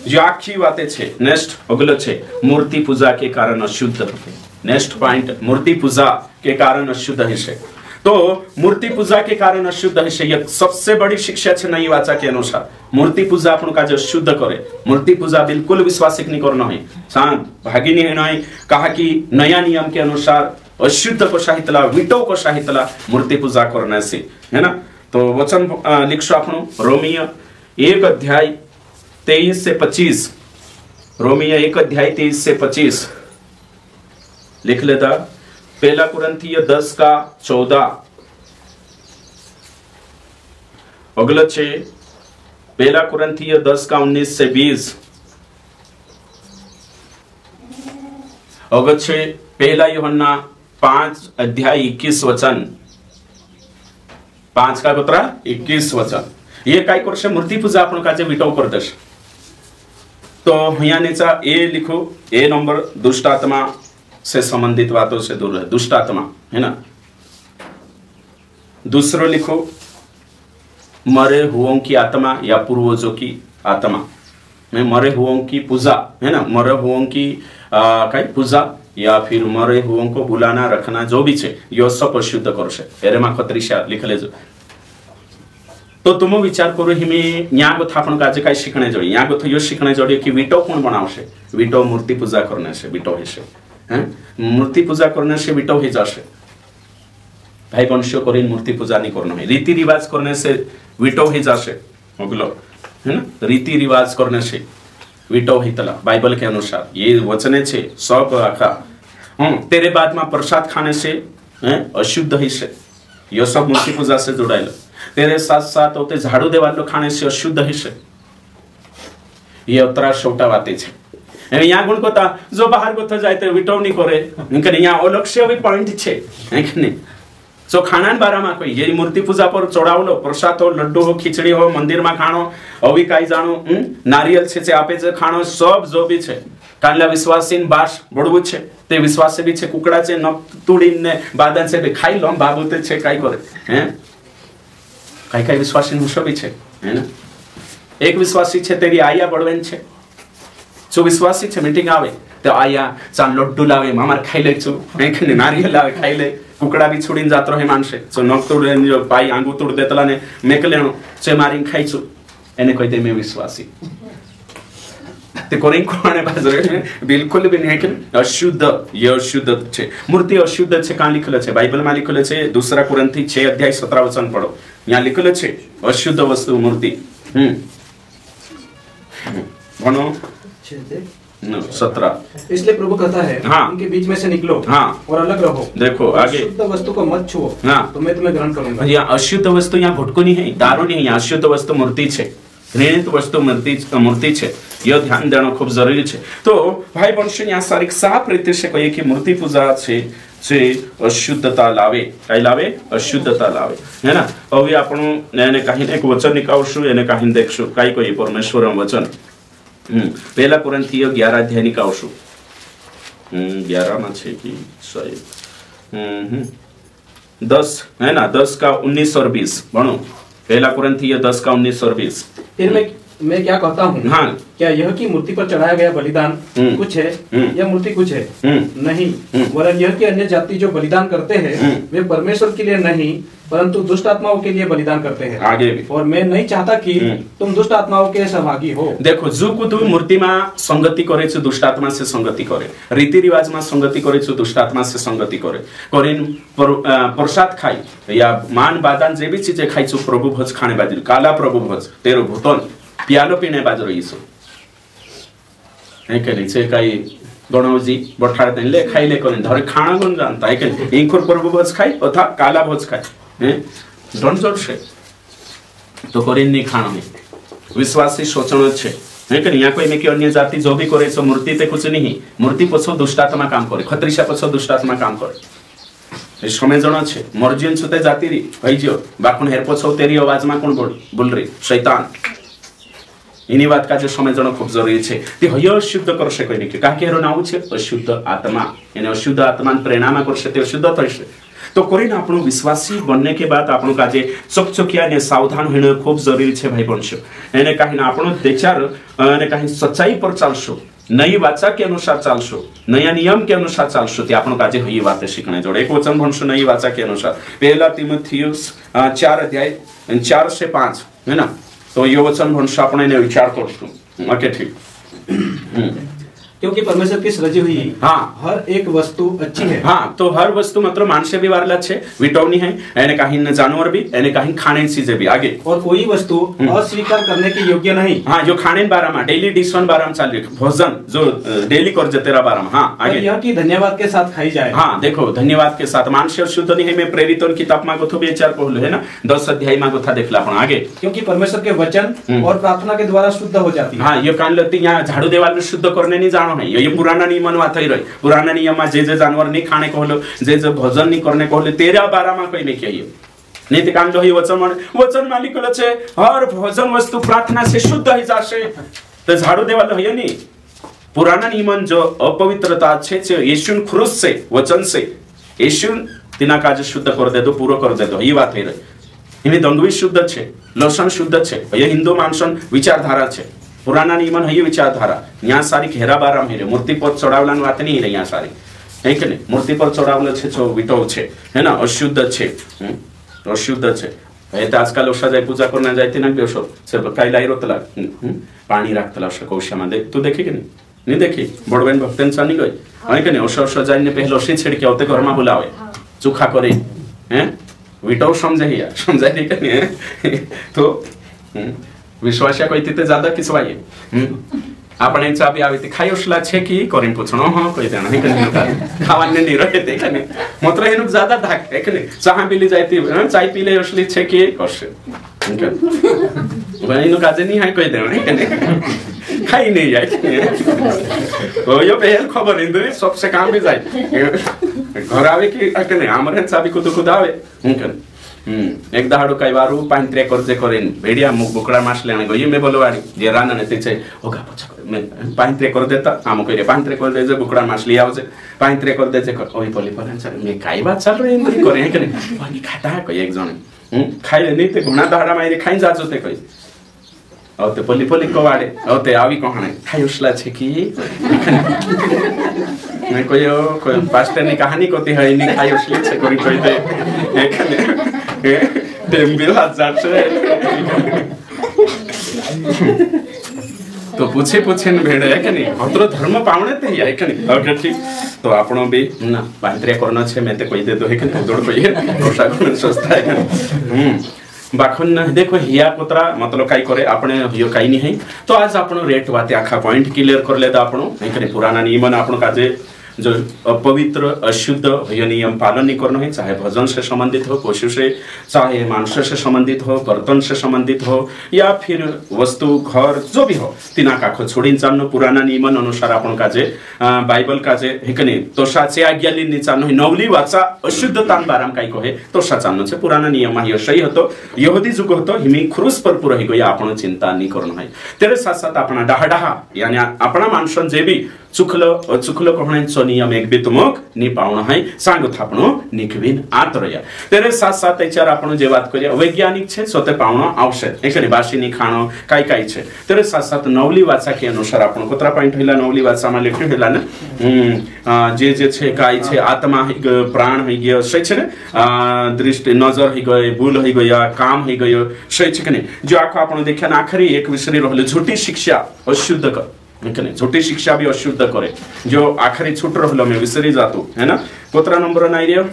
जो आखी बातें छे। नेक्स्ट अगलो छे मूर्ति पूजा के कारण अशुद्ध होते। नेक्स्ट पॉइंट मूर्ति पूजा के कारण अशुद्ध हिशे तो मूर्ति पूजा के कारण अशुद्ध हिशे यह सबसे बड़ी शिक्षा छे नई वाचा के अनुसार मूर्ति पूजा अपन का जो शुद्ध करे मूर्ति पूजा बिल्कुल विश्वासिक नहीं करना है शांत भागी नहीं है कहा कि नया नियम के अनुसार अशुद्ध को साहितला विटो को साहितला मूर्ति पूजा करने से है ना। तो वचन लिखशो आपनो रोमियो 1 अध्याय 23 से 25 रोमियो 1 अध्याय 23 से 25 लिख लेता। पहला कुरिन्थियो 10 का 14 अगला छे पहला कुरिन्थियो 10 का 19 से 20 अगला छे पहला यूहन्ना 5 अध्याय 21 वचन 5 का कतरा 21 वचन ये काय करशे मूर्ति पूजा आपण काचे विटो कर देश। तो यहाँ नीचा ए लिखो ए नंबर दुष्ट आत्मा से संबंधित बातों से दूर है दुष्ट आत्मा है ना। दूसरा लिखो मरे हुओं की आत्मा या पूर्वजों की आत्मा में मरे हुओं की पूजा है ना मरे हुओं की कई पूजा या फिर मरे हुओं को बुलाना रखना जो भी छे यो सब अशुद्ध करशे एरे मा खतरीशा लिख लेजो। तो तुम विचार करो हिमे यहाँ को थापन काजे काय शिकणे जोड़ी यहाँ को यो शिकणे जोड़ी कि विटो कोण बनावशे विटो मूर्ति पूजा करने से विटो हेशे मूर्ति पूजा करने से विटो ही जाशे भाई वंश करीन मूर्ति पूजा नहीं करना है रीति रिवाज करने से विटो ही जाशे अगलो है ना रीति रिवाज करने से विटो ही तला बाइबल के अनुसार ये वचने छे सब आखा तेरे बाद में प्रसाद खाने से अशुद्ध ही से ये सब मूर्ति पूजा से जुड़ाइल। तेरे साथ साथ होते झाड़ू देवालो खाने से अशुद्ध ही से ये उतरा छोटा बातें छे। यहाँ गुण कोता जो बाहर को जाए तो विटौनी करे इनके यहाँ अलग से भी पॉइंट छे नहीं जो खाना बारा में कोई ये मूर्ति पूजा पर चढ़ावलो प्रसाद हो लड्डू हो खिचड़ी हो मंदिर में खाणो अभी कई जाणो नारियल छे आपे छे खाणो सब जो भी छे कानला विश्वासीन बास बड़वू छे ते विश्वास से भी छे कुकड़ा छे न तोड़ीने ने बादन से भी खाई लो बाबू ते छे काई करे हैं काई काई विश्वासीन हुसो भी छे है ना। एक विश्वासी छे तेरी आया बड़वेन छे जो विश्वासी छे मीटिंग आवे तो आया चाल लड्डू लावे मामार खाई ले छु ने नारियल लावे खाई ले कुकड़ा भी छुड़ीने जात रहे मानसे जो नख तोड़े जो पाई आंगू तोड़ देतला ने मेकलेणो से मारीने खाई छु एने कोई दे में विश्वासी ते कोरिन कोने बाजरे बिल्कुल भी नहीं कि अशुद्ध ये अशुद्ध छे मूर्ति अशुद्ध छे का लिखल छे बाइबल में लिखल छे 2 कुरिन्थी 6 अध्याय 17 वचन पढ़ो यहाँ लिखल छे अशुद्ध वस्तु मूर्ति भनो 17 इसलिए प्रभु कहता है हाँ, उनके बीच में से निकलो हाँ, और अलग रहो। देखो आगे अशुद्ध वस्तु को मत छुओ हाँ, तो मैं तुम्हें ग्रहण करूंगा। यहाँ अशुद्ध वस्तु यहाँ घुटको नहीं है दारू नहीं है अशुद्ध वस्तु मूर्ति छे घृणित वस्तु मूर्ति छे यह ध्यान देना खूब जरूरी छे। तो भाई बंशु यहाँ सारी साफ रीते से कहिए कि मूर्ति पूजा छे से अशुद्धता लावे कई लावे अशुद्धता लावे है ना। अभी आपण ने कहीं एक वचन निकालशु एने कहीं देखशु कई कोई परमेश्वर वचन पहला कुरिन्थी 11 अध्याय निकालशु 11 में छे कि शायद 10 है ना 10 का 19 और 20 भणो पहला कुरिन्थी 10 का 19 और 20। फिर मैं क्या कहता हूँ हाँ क्या यह कि मूर्ति पर चढ़ाया गया बलिदान कुछ है या मूर्ति कुछ है नहीं वरन यह कि अन्य जाति जो बलिदान करते हैं वे परमेश्वर के लिए नहीं परंतु दुष्ट आत्माओं के लिए बलिदान करते हैं। आगे भी और मैं नहीं चाहता कि तुम दुष्ट आत्माओं के सहभागी हो। देखो जो को तुम मूर्ति में संगति करे छो दुष्ट आत्मा से संगति करे रीति रिवाज में संगति करे छो दुष्ट आत्मा से संगति करे करिन प्रसाद खाई या मान बादान जे भी चीजें खाई छो प्रभु भोज खाने बाजू काला प्रभु भोज तेरो भूतन प्यालो पीने बाजू रही छो है के नीचे कई गणौजी बठाड़ देले खाई ले करें धरे खाना गुण जानता है के इंकुर प्रभु भोज खाई तथा काला भोज खाई हैं डंजर से तो करिन नहीं खाना नहीं विश्वासी सोचना छे है कि यहाँ कोई में कि अन्य जाति जो भी करे सो मूर्ति ते कुछ नहीं मूर्ति पछो दुष्टात्मा काम करे खत्रीशा पछो दुष्टात्मा काम करे समय जणा छे मर्जियन सुते जाति री भइजो बाकुन हेर पछो तेरी आवाज में कोण बोल रे शैतान इनी बात का जो समय जणा खूब जरूरी छे ते हय शुद्ध कर से कोई नहीं का के रो नाउ छे अशुद्ध आत्मा यानी अशुद्ध आत्मा प्रेरणा कर से ते शुद्ध थइसे तो करिन आपण विश्वासी बनने के बाद आपण काजे चकचकिया ने सावधान होने खूब जरूरी छे भाई बंशो एने कहीं आपण विचार एने कहीं सच्चाई पर चालशो नई वाचा के अनुसार चालशो नया नियम के अनुसार चालशो ते आपण काजे हई बात शिकणे जोड़े एक वचन बंशो नई वाचा के अनुसार पहला तीमुथियुस 4 अध्याय 4 से 5 है ना। तो ये वचन बंशो आपण ने विचार करशो ओके ठीक क्योंकि परमेश्वर की सृजी हुई हाँ हर एक वस्तु अच्छी है। हाँ तो हर वस्तु मतलब मानसे भी वारला छे विटौनी है एने कहीं न जानवर भी एने कहीं खाने चीजें भी आगे और कोई वस्तु अस्वीकार करने के योग्य नहीं। हाँ जो खाने बारे में डेली डिश वन बारे में चल रही भोजन जो डेली कर जे तेरा बारे में हाँ आगे यह कि धन्यवाद के साथ खाई जाए। हाँ देखो धन्यवाद के साथ मानसे शुद्ध नहीं है मैं प्रेरित किताब में गोथो विचार कहलो है ना 10 अध्याय में गोथा देखला अपन आगे क्योंकि परमेश्वर के वचन और प्रार्थना के द्वारा शुद्ध हो जाती है। हाँ ये कान लगती यहाँ झाड़ू देवाल में शुद्ध करने नहीं जानो है ये पुराना नियम बात थई रही पुराना नियम में जे जानवर नहीं खाने कहलो जे भोजन नहीं करने कहलो तेरा बारा में कोई नहीं कहिए नहीं कान जो वचन मालिक छे हर भोजन वस्तु प्रार्थना से शुद्ध ही जासे तो झाड़ू देवाल है नहीं पुराना नियम जो अपवित्रता छे यीशु क्रूस से वचन से यीशु तिना काज शुद्ध कर दे दो पूरा कर दे दो ये बात है रही इन्हें दंगवी शुद्ध छे लसन शुद्ध छे ये हिंदू मानसन विचारधारा छे पुराना नियमन है ये विचारधारा यहाँ सारी घेरा बारा में मूर्ति पर चढ़ावला बात नहीं है यहाँ सारी है कि नहीं मूर्ति पर चढ़ावल छे जो विटो छे है ना अशुद्ध छे अशुद्ध छे तो आजकल ओषा जाए पूजा करना जाती ना बेसो सिर्फ कई लाई रोतला पानी राखतला कौशा में देख तू देखी कि नहीं देखी बड़ बहन भक्तन सा नहीं गई है कि नहीं ओषा जाए पहले ओसी छिड़के होते घर में बुलावे चोखा करे हैं विटो समझाइए समझाई कि नहीं तो विश्वासिया कोई तिथे ज्यादा किसवाइए આપણે ચાબી આવી તે ખાયોશલા છે કે કરીને પૂછણો હા કોઈ દેણ હે કે ખાવાને નહીં રહે તે કે માત્ર એનું જ્યાદા ધાક હે કે ચા પીલી જાયતી ચાય પીલે ઓશલી છે કે કરશે ભાઈનું કાજે નહીં હાય કોઈ દેણ હે કે ખાઈ નહીં જાય તો યો પહેલ ખબર ઇન્દ્રી सबसे काम भी જાય ઘર આવે કે નહીં આમરે ચાબી કુદ કુદ આવે હું કે एक दहाड़ो कई बार 5-3 कर्जे करेन भेड़िया मुख बुकड़ा मास लेने गई मैं बोलवाड़ी जे राना ने ते होगा पछा मैं 5-3 कर देता आम कह 5-3 कर दे जे बुकड़ा मास लिया आवजे 5-3 कर दे जे ओई बोली पर सर मैं काई बात चल रही नहीं करे के नहीं पानी खाता है कोई एक जण खाई नहीं ते घुना दहाड़ा मारी खाई जाजो ते कोई औ ते पोली पोली कोवाड़े औ ते आवी कोहणे खायुसला छे की मैं कोई पास्टर ने कहानी कोती है नहीं खायुसली छे कोई ते तो पूछे पूछे न भेड़ है कि नहीं अतरो धर्म पावने ते है कि नहीं ओके ठीक तो आपनो भी ना 5-3 करना छे मैं ते कोई दे दो है कि नहीं दौड़ कोई है रोशा को सस्ता है कि बाखन देखो हिया कोतरा मतलब काई करे आपने हियो काई नहीं है तो आज आपनो रेट वाते आखा पॉइंट क्लियर कर लेदा आपनो है कि नहीं पुराना नियम आपनो काजे जो अपवित्र अशुद्ध ये नियम पालन नहीं करना है चाहे भजन से संबंधित हो पशु से चाहे मांस से संबंधित हो बर्तन से संबंधित हो या फिर वस्तु घर जो भी हो तीना काखो छोड़ीन चान्नो पुराना नियम अनुसार आपण काजे बाइबल काजे हेकने तोषाचे आज्ञाली नि चान्नो नवली वाचा अशुद्धतान बाराम काई कहे तोषा चान्नो छे पुराना नियम यो सही होतो यहूदी जुग होतो हिमी क्रूस पर पुरो ही गया आपण चिंता नहीं करना है तेरे साथ साथ अपना डाहा यानी अपना मानसन जे भी चुकलो कहणे नियम एक भी तुमक नि पावण है सांग थापणो निकविन आत्रया तेरे साथ साथ त्याच्यार आपण जे बात करिया वैज्ञानिक छे सोते पावण आवश्यक एकने बासी नि खाणो काय काय छे तेरे साथ साथ नवली वाचा के अनुसार आपण कोतरा पॉइंट हैला नवली वाचा मा लिख्यो हैला ने जे छे काय छे आत्मा है प्राण है गयो सही छे ने दृष्टि नजर है गयो भूल है गया काम है गयो सही छे ने जो आखो आपण देखिया ना आखरी एक विषय रहले झूठी शिक्षा अशुद्ध कर झूठी शिक्षा भी अशुद्ध करे जो आखिरी छूट रहो मैं विसरी जातो है ना कोतरा नंबर नहीं रे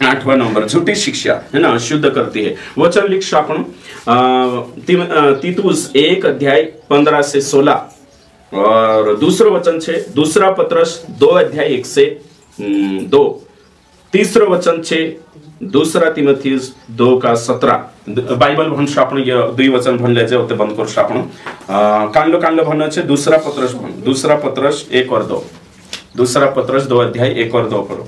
8वां नंबर झूठी शिक्षा है ना अशुद्ध करती है वचन लिख आपण तीतुस 1 अध्याय 15 से 16 और दूसरा वचन छे दूसरा पत्रस 2 अध्याय 1 से 2 तीसरा वचन छे दूसरा तिमोथियस 2 का 17 बाइबल भन्छ आपण ये दुई वचन भन्ले जे ओते बंद करछ आपण कानलो भन्न छे दूसरा पत्रस 1 और 2 दूसरा पत्रस 2 अध्याय 1 और 2 पढ़ो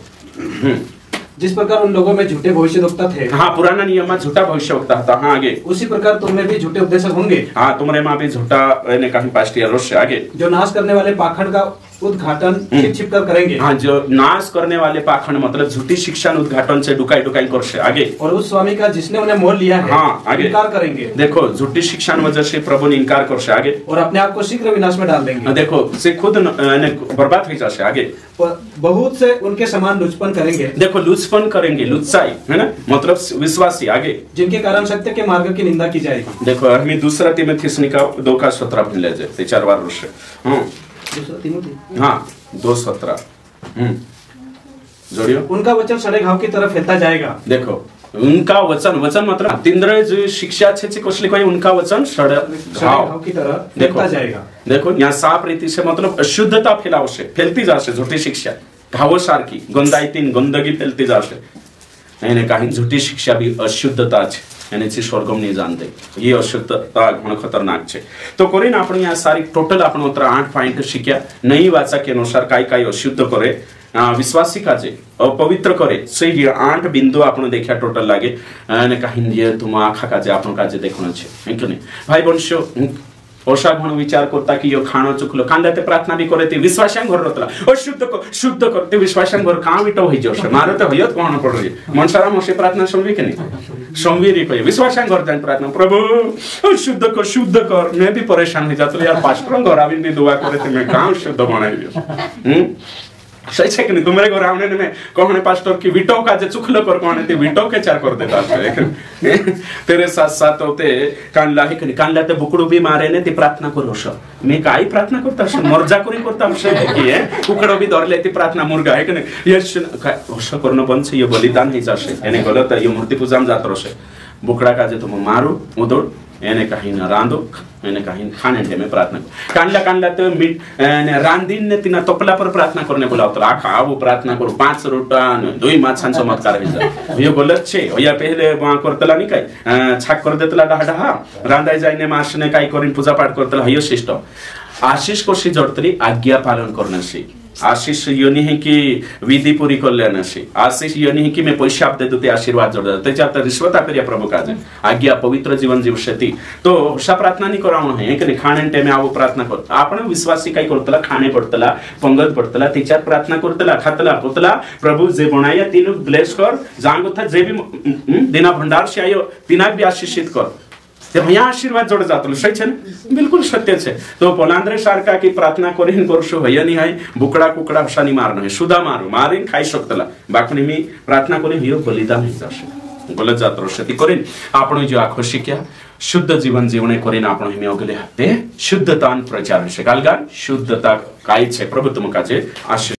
जिस प्रकार उन लोगों में झूठे भविष्यवक्ता थे हाँ पुराना नियम में झूठा भविष्यवक्ता था हाँ आगे उसी प्रकार तुम में भी झूठे उपदेशक होंगे हाँ तुम्हारे में भी झूठा ने कहीं पास्टियर रोश आगे जो नाश करने वाले पाखंड का उद्घाटन छिप कर करेंगे हाँ जो नाश करने वाले पाखंड मतलब झूठी शिक्षा उद्घाटन से डुकाई कर आगे और उस स्वामी का जिसने उन्हें मोल लिया है हाँ आगे इनकार करेंगे देखो झूठी शिक्षा वजह से प्रभु ने इनकार कर आगे और अपने आप को शीघ्र विनाश में डाल देंगे देखो से खुद बर्बाद हो जाए आगे बहुत से उनके समान लुचपन करेंगे देखो लुचपन करेंगे लुच्चाई है ना मतलब विश्वासी आगे जिनके कारण सत्य के मार्ग की निंदा की जाएगी देखो हमें दूसरा तिमोथियस का 2 का 17 भूल जाए 4 बार वर्ष हाँ 2:17 जोड़ियो उनका वचन सड़े घाव की तरफ फैलता जाएगा देखो उनका वचन मतलब तीन्द्र जो शिक्षा छे कोसली कोई उनका वचन सड़े घाव की तरफ फैलता जाएगा देखो यहाँ साफ रीति से मतलब अशुद्धता फैलती जाशे झूठी शिक्षा घावो सारखी गंदायतीन गंदगी फैलती जाशे एने कहीं झूठी शिक्षा भी अशुद्धता छे एने ची स्वर्गम नहीं जानते ये अशुद्धता घण खतरनाक छे तो कोरीन आपण यहाँ सारी टोटल आपण उतर 8 पॉइंट शिक्या नई वाचा के अनुसार काय अशुद्ध करे विश्वासी काजे अपवित्र करे से 8 बिंदु आपण देखिया टोटल लागे ने कहीं ये तुम आखा काजे आपण काजे देखनो छे है कि नहीं भाई बंशो ओषा घण विचार करता कि यो खाणो चुकलो कांदा ते प्रार्थना भी करे ते विश्वासांग घर रतला शुद्ध करते विश्वासांग घर का विटो होई जोश मारो ते होयत कोण पडो मनसारा मोसे प्रार्थना संवी के नहीं संवी रे कोई विश्वासांग घर जान प्रार्थना प्रभु शुद्ध कर मैं भी परेशान हो जातो यार पास्टर घर आविन भी दुआ करे ते मैं काम शुद्ध बनाई दियो सही है कि नहीं तुम्हारे घर आने में कहने पास्टर की विटो का जे चुखलो कर कहने ते विटो के चार कर देता है तेरे साथ साथ होते कानला है कि कानला ते बुकड़ू भी मारे ने ते प्रार्थना करो श मैं काई प्रार्थना करता श मर्जा करी करता श की है कुकड़ो भी दौड़ लेती प्रार्थना मुर्गा है कि नहीं ये होश करनो बंद से ये बलिदान ही जाशे एने गलत है ये मूर्ति पूजा में जात रसे बुकड़ा का जे तुम मारो उदोड़ एने कहीं न रांदो एने कहीं खाने टेमे प्रार्थना कांडला कांडला तो मीट रांदीन ने तिना तोपला पर प्रार्थना करने बोलावतो आखा वो प्रार्थना करू 5 रोटा 2 माछां चमत्कार हे यो गलत छे या पहले वहां करतला नि काय छाक कर देतला डहा रांदाय जायने मासने काय करिन पूजा पाठ करतला हयो शिष्ट आशीष कोशी जडतली आज्ञा पालन करण्याशी आशीष यो नहीं कि विधि पूरी कर लेना से आशीष यो नहीं कि मैं पैसे आप देतो ते आशीर्वाद जोड़ त्याच्यात रिश्वता करिया प्रभू काजे आज्ञा पवित्र जीवन जीवशती तो अशा प्रार्थना नहीं करावं आहे की खाणे टाइम आव प्रार्थना कर आपण विश्वासी काय करतला खाणे पडतला पंगत पडतला त्याच्यात प्रार्थना करतला खातला पोतला प्रभु जे बनाया तीन ब्लेस कर जांगो था जे भी दिना भंडार से आयो तिना भी आशीषित कर यहाँ आशीर्वाद जोड़ जातो सही छे बिल्कुल सत्य छे तो पोलांद्रे सारखा की प्रार्थना करीन करशो हय नहीं है बुकड़ा कुकड़ा हसानी मारनो है सुधा मारू मारीन खाई शकतला बाकी मी प्रार्थना करीन हियो बलिदान ही जाशे गलत जातो शती करीन आपण जो आखो शिक्या शुद्ध जीवन जीवने करीन आपण हिमे अगले हाते शुद्धतान प्रचार शकालगा शुद्धता काय छे प्रभु तुमकाचे आशीष